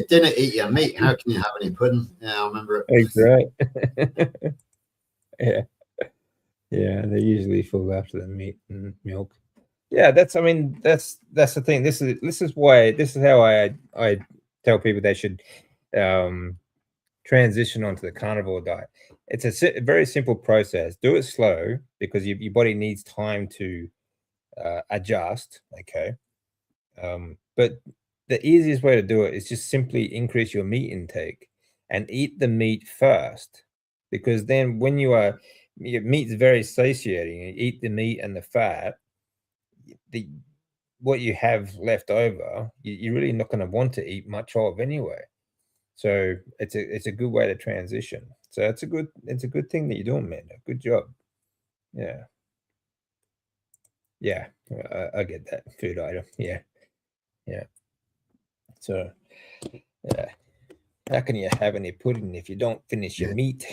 didn't eat your meat, how can you have any pudding? Yeah, I remember it. Exactly. Yeah, they're usually full after the meat and milk. Yeah, that's the thing. This is how I tell people they should transition onto the carnivore diet. It's a very simple process. Do it slow because your body needs time to adjust. Okay, but the easiest way to do it is just simply increase your meat intake and eat the meat first, because then when your meat's very satiating, you eat the meat and the fat, what you have left over, you're really not going to want to eat much of anyway. So it's a good way to transition. So it's a good thing that you're doing, man. Good job. Yeah. Yeah, I get that food item. Yeah. So, how can you have any pudding if you don't finish your meat?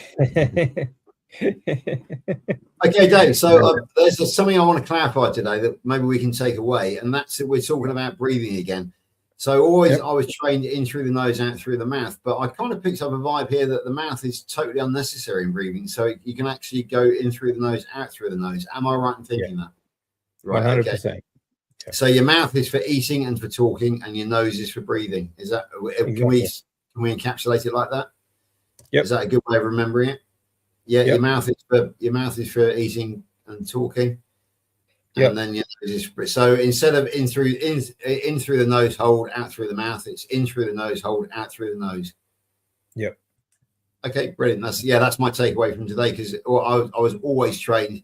Okay, Dave. So there's something I want to clarify today that maybe we can take away, and that's that we're talking about breathing again. So I was trained in through the nose, out through the mouth, but I kind of picked up a vibe here that the mouth is totally unnecessary in breathing. So you can actually go in through the nose, out through the nose. Am I right in thinking that? Right. 100%. Okay. So your mouth is for eating and for talking, and your nose is for breathing. Is that can we encapsulate it like that? Yep. Is that a good way of remembering it? Yeah. Yep. Your mouth is for eating and talking. Yep. And then your nose is so instead of in through the nose, hold, out through the mouth, it's in through the nose, hold, out through the nose. Yep. Okay, brilliant. That's my takeaway from today, because I was always trained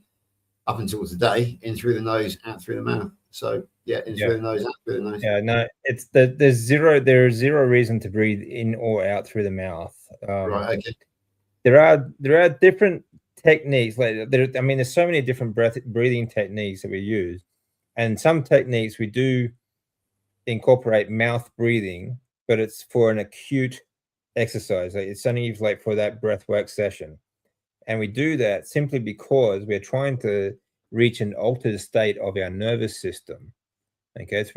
up until today in through the nose, out through the mouth. So in through the nose, out through the nose. Yeah, no, it's there's zero reason to breathe in or out through the mouth. Right. Okay. There are different techniques. There's so many different breathing techniques that we use, and some techniques we do incorporate mouth breathing, but it's for an acute exercise. It's only for that breathwork session, and we do that simply because we're trying to reach an altered state of our nervous system. Okay, so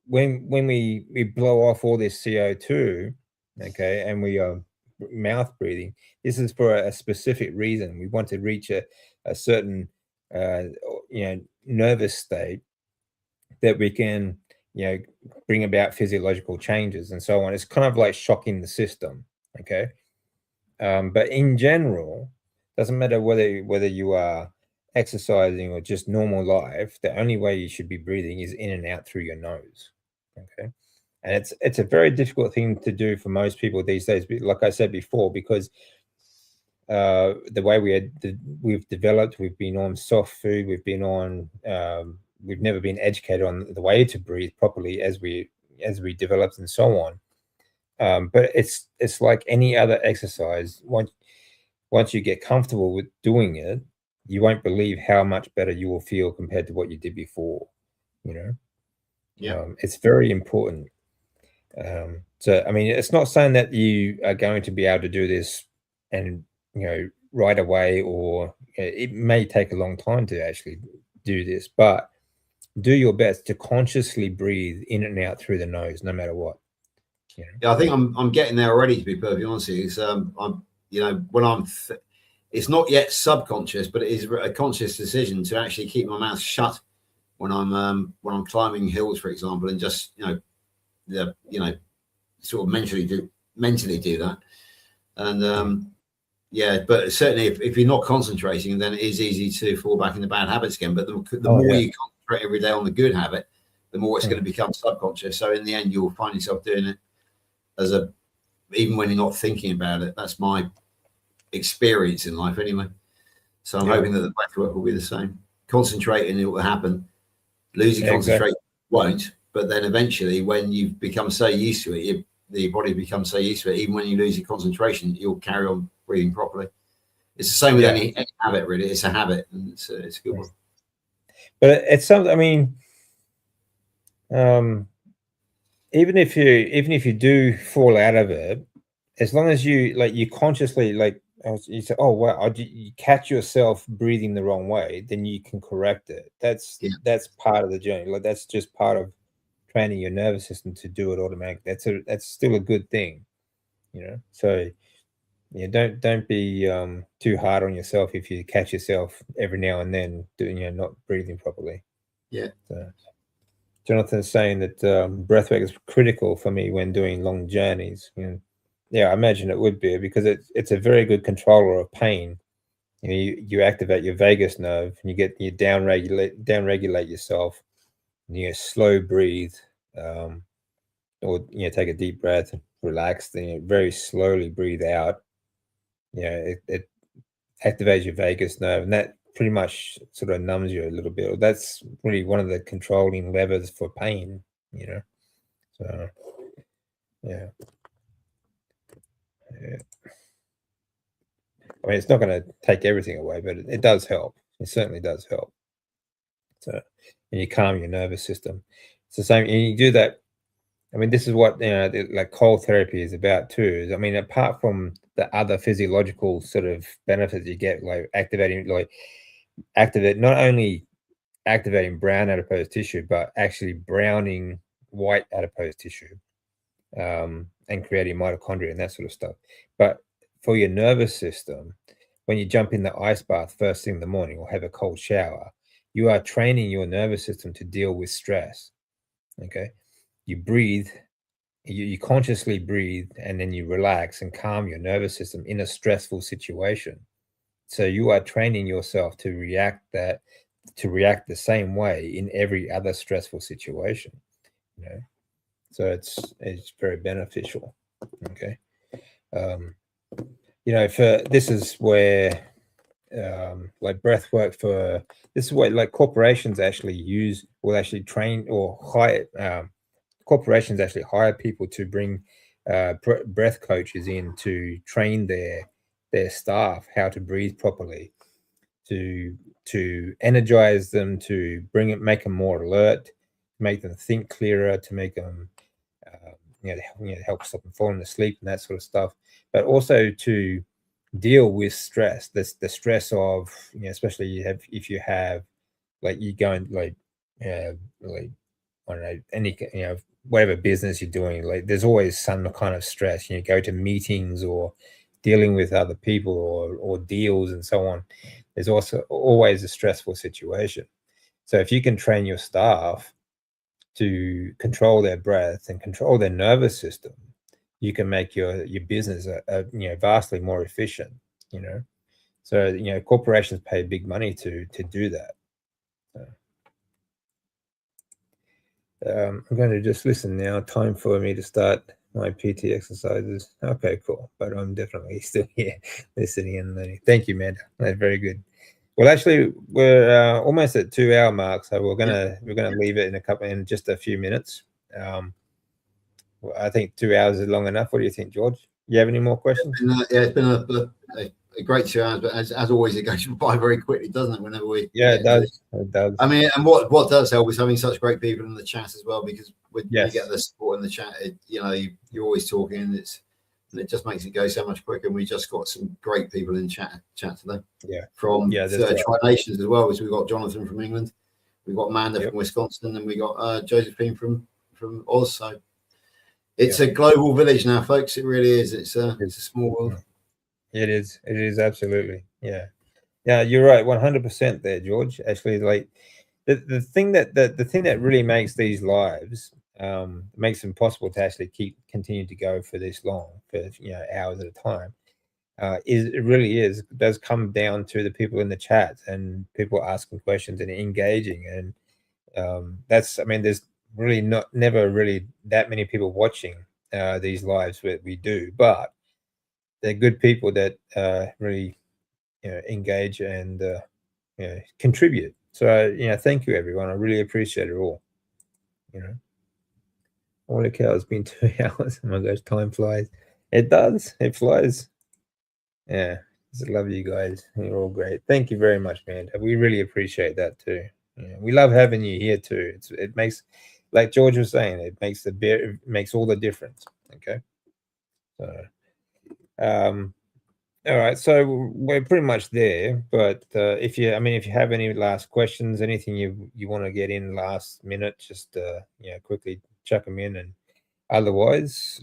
when we blow off all this CO2, okay, and we are mouth breathing, this is for a specific reason. We want to reach a certain nervous state that we can bring about physiological changes and so on. It's kind of like shocking the system. Okay, but in general, doesn't matter whether you are exercising or just normal life, the only way you should be breathing is in and out through your nose. Okay, and it's a very difficult thing to do for most people these days, like I said before, because the way we've developed, we've been on soft food, we've never been educated on the way to breathe properly as we developed and so on. But it's like any other exercise. Once you get comfortable with doing it, you won't believe how much better you will feel compared to what you did before. It's very important. So it's not saying that you are going to be able to do this and right away, or it may take a long time to actually do this, but do your best to consciously breathe in and out through the nose, no matter what. Yeah, I think I'm getting there already, to be perfectly honest with you. It's not yet subconscious, but it is a conscious decision to actually keep my mouth shut when I'm climbing hills, for example, and just sort of mentally do that. And but certainly if you're not concentrating, then it is easy to fall back into bad habits again. But the more you concentrate every day on the good habit, the more it's going to become subconscious. So in the end, you'll find yourself doing it even when you're not thinking about it. That's my experience in life anyway. So I'm hoping that the breathwork will be the same. Concentrating, it will happen. Losing concentration won't. But then eventually, when you become so used to it, the body becomes so used to it, even when you lose your concentration, you'll carry on breathing properly. It's the same with any habit, really. It's a habit, and it's a good one. But it's something. I mean, even if you do fall out of it, as long as you consciously you say, oh wow, you catch yourself breathing the wrong way, then you can correct it. That's part of the journey. Like that's just part of training your nervous system to do it automatically. That's still a good thing, you know. So don't be too hard on yourself if you catch yourself every now and then doing not breathing properly. Yeah. So, Jonathan's saying that breathwork is critical for me when doing long journeys. Yeah, I imagine it would be, because it's a very good controller of pain. You activate your vagus nerve, and you down regulate yourself. And you slow breathe, or take a deep breath and relax. Then very slowly breathe out. It activates your vagus nerve, and that pretty much sort of numbs you a little bit. That's really one of the controlling levers for pain. So yeah. I mean, it's not going to take everything away, but it does help. It certainly does help. So, and you calm your nervous system. It's the same. And you do that. I mean, this is what like cold therapy is about too. I mean, apart from the other physiological sort of benefits you get, like not only activating brown adipose tissue, but actually browning white adipose tissue, and creating mitochondria and that sort of stuff. But for your nervous system, when you jump in the ice bath first thing in the morning or have a cold shower, you are training your nervous system to deal with stress. Okay, you breathe, you consciously breathe, and then you relax and calm your nervous system in a stressful situation. So you are training yourself to react the same way in every other stressful situation. So it's very beneficial. Okay. This is where like breath work this is what like corporations will actually train or hire corporations actually hire people to bring breath coaches in to train their staff how to breathe properly, to energize them, to make them more alert, make them think clearer, to make them help stop them falling asleep and that sort of stuff, but also to deal with stress. The stress of especially if you have like you go and like I don't know, any whatever business you're doing, like there's always some kind of stress. You go to meetings or dealing with other people or deals and so on. There's also always a stressful situation. So if you can train your staff to control their breath and control their nervous system, you can make your business vastly more efficient. So corporations pay big money to do that. I'm going to just listen now. Time for me to start my PT exercises. Okay, cool. But I'm definitely still here listening and learning. Thank you, Amanda. That's very good. Well, actually, we're almost at 2 hour mark, so we're gonna leave it in just a few minutes. I think 2 hours is long enough. What do you think, George? You have any more questions? It's been a great 2 hours, but as always, it goes by very quickly, doesn't it? Whenever we it does. It does. I mean, and what does help is having such great people in the chat as well, because when you get the support in the chat, you're always talking, and it just makes it go so much quicker. And we just got some great people in chat today. Yeah. From Tri-Nations as well. So we've got Jonathan from England, we've got Amanda from Wisconsin, and we got Josephine from Oz. So it's a global village now, folks. It really is. It's a small world. It is. It is absolutely. Yeah. Yeah, you're right. 100% there, George. Actually, like the thing that really makes these lives makes them possible to actually continue to go for this long, for hours at a time. It does come down to the people in the chat and people asking questions and engaging, and there's really never really that many people watching these lives that we do, but they're good people that really engage and contribute. So thank you, everyone. I really appreciate it all. Holy cow, it's been 2 hours. Oh my gosh, time flies. It does. It flies. Yeah. Just love you guys. You're all great. Thank you very much, man. We really appreciate that too. Yeah, we love having you here too. It makes, like George was saying, it makes all the difference. Okay. So all right, so we're pretty much there. But if you have any last questions, anything you want to get in last minute, just quickly chuck them in. And otherwise,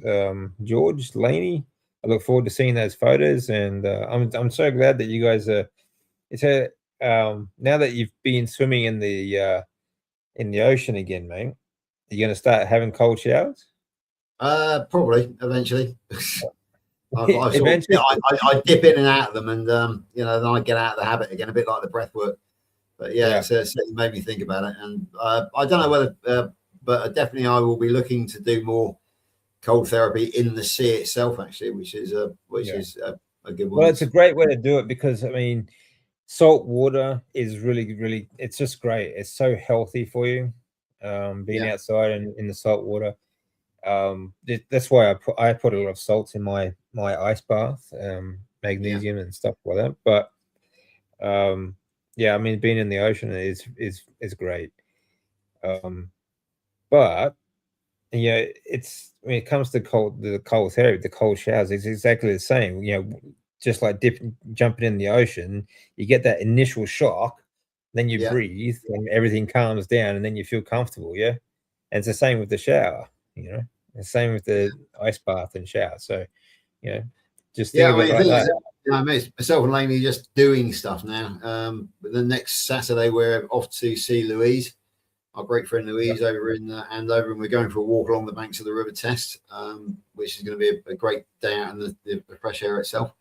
George, Laney, I look forward to seeing those photos. And I'm so glad that you guys are. Now that you've been swimming in the ocean again, mate, you're gonna start having cold showers. Probably eventually. Eventually, I dip in and out of them, and then I get out of the habit again, a bit like the breath work. But yeah, it's certainly made me think about it, and I don't know whether, but definitely I will be looking to do more cold therapy in the sea itself, actually, which is a good one. Well, it's a great way to do it because I mean, salt water is really, it's just great. It's so healthy for you, being outside in the salt water. That's why I put a lot of salts in my ice bath, magnesium and stuff like that. But I mean, being in the ocean is great. But it's when it comes to the cold therapy, the cold showers, it's exactly the same. Just like jumping in the ocean, you get that initial shock, then you breathe, and everything calms down, and then you feel comfortable. Yeah, and it's the same with the shower. The same with the ice bath and shower. So, just think of it like that. Myself and Laney just doing stuff now. But the next Saturday we're off to see Louise, our great friend Louise, over in Andover, and we're going for a walk along the banks of the River Test, which is going to be a great day out in the fresh air itself.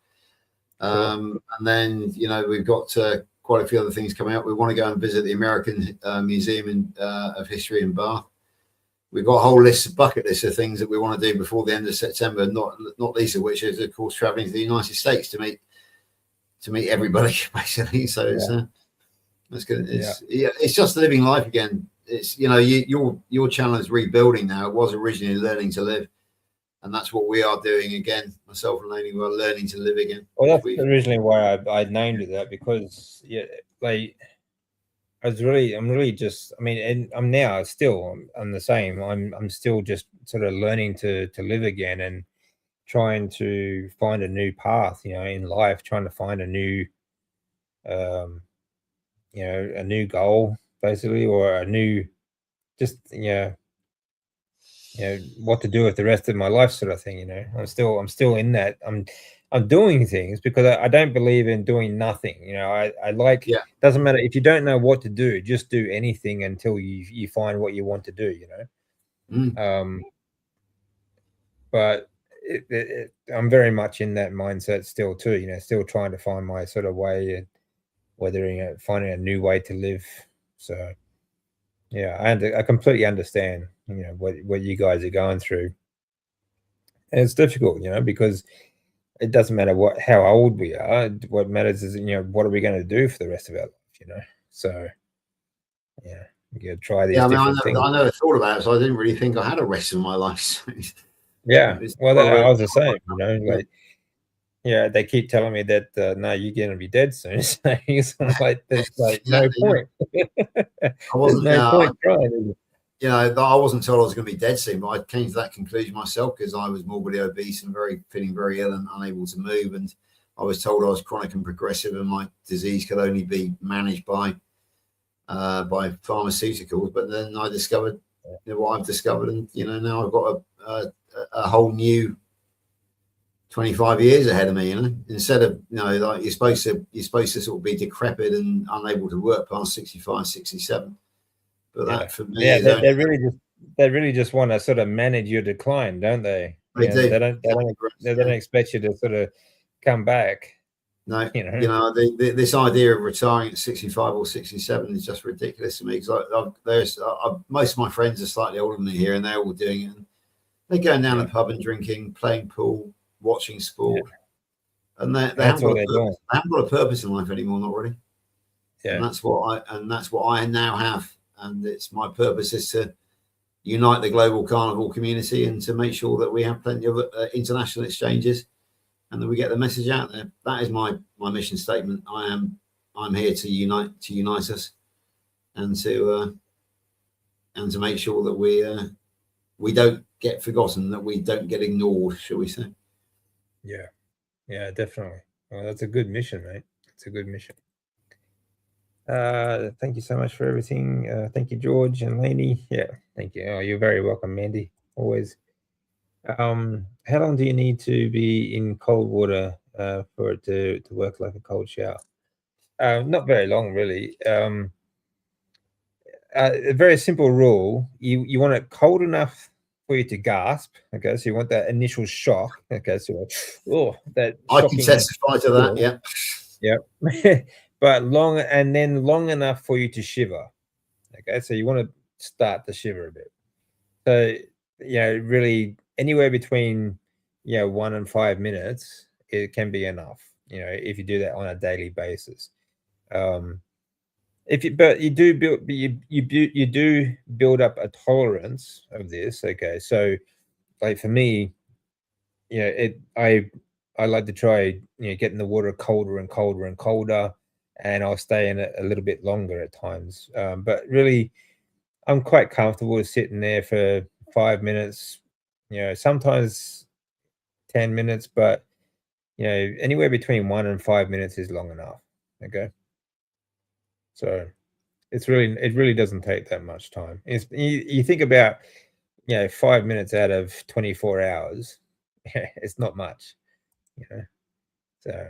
And then we've got quite a few other things coming up. We want to go and visit the American Museum of History in Bath. We've got a whole bucket list of things that we want to do before the end of September, not least of which is, of course, traveling to the United States to meet everybody, basically. So that's good. It's just living life again. It's your channel is rebuilding now. It was originally learning to live, and that's what we are doing again. Myself and Laney were learning to live again. Well, that's originally why I named it that, because I'm really just, I mean, and I'm now still, I'm the same. I'm still just sort of learning to live again and trying to find a new path, in life, trying to find a new, a new goal, basically, or a new, just, what to do with the rest of my life, sort of thing. I'm still in that. I'm doing things because I don't believe in doing nothing. I like, doesn't matter if you don't know what to do, just do anything until you find what you want to do, but I'm very much in that mindset still too, still trying to find my sort of way, and whether, finding a new way to live. So I completely understand, what you guys are going through. And it's difficult, because it doesn't matter how old we are. What matters is, what are we going to do for the rest of our life, So, we got to try these different things. I never thought about it, so I didn't really think I had a rest of my life. Well, I was the same, they keep telling me that, no, you're going to be dead soon. So I'm like, there's no point. There's no point trying. I wasn't told I was going to be dead soon, but I came to that conclusion myself because I was morbidly obese and feeling very ill and unable to move. And I was told I was chronic and progressive, and my disease could only be managed by pharmaceuticals. But then I discovered what I've discovered, and now I've got a whole new 25 years ahead of me. Instead of like you're supposed to sort of be decrepit and unable to work past 65, 67. But that for me, they really just want to sort of manage your decline, don't they? They do. They don't expect you to sort of come back. No, this idea of retiring at 65 or 67 is just ridiculous to me. Because most of my friends are slightly older than me here, and they're all doing it. And they're going down the pub and drinking, playing pool, watching sport, and they haven't got a purpose in life anymore. Not really. And that's what I now have. And it's my purpose is to unite the global carnivore community and to make sure that we have plenty of international exchanges and that we get the message out there. That is my mission statement. I'm here to unite us, and to make sure that we don't get forgotten, that we don't get ignored, shall we say? Yeah, definitely. Well, that's a good mission, mate. It's a good mission. Thank you so much for everything. Thank you, George and Lainey. Yeah, thank you. Oh, you're very welcome, Mandy. Always. How long do you need to be in cold water for it to work like a cold shower? Not very long, really. A very simple rule: you want it cold enough for you to gasp. Okay, so you want that initial shock. Okay, so that I can testify to that. feel. Yeah. But long enough for you to shiver. Okay, so you want to start to shiver a bit. So really anywhere between 1 and 5 minutes, it can be enough. If you do that on a daily basis. You do build up a tolerance of this. Okay, so like for me, I like to try getting the water colder and colder and colder, and I'll stay in it a little bit longer at times. But really, I'm quite comfortable sitting there for 5 minutes. Sometimes 10 minutes, but anywhere between 1 and 5 minutes is long enough. Okay. So it really doesn't take that much time. You think about 5 minutes out of 24 hours, it's not much. So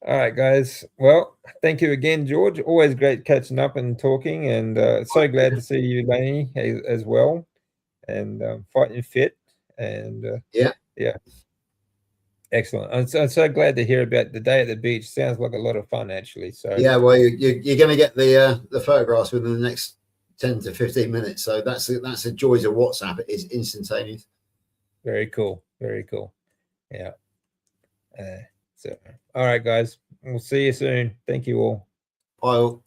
all right, guys. Well, thank you again, George. Always great catching up and talking, and so glad to see you, Lainey, as well, and fighting fit, and yeah. Excellent. I'm so glad to hear about the day at the beach. Sounds like a lot of fun, actually. So yeah, well, you're going to get the photographs within the next 10 to 15 minutes. So that's the joys of WhatsApp. It is instantaneous. Very cool. Very cool. Yeah. So all right, guys. We'll see you soon. Thank you all. Bye all.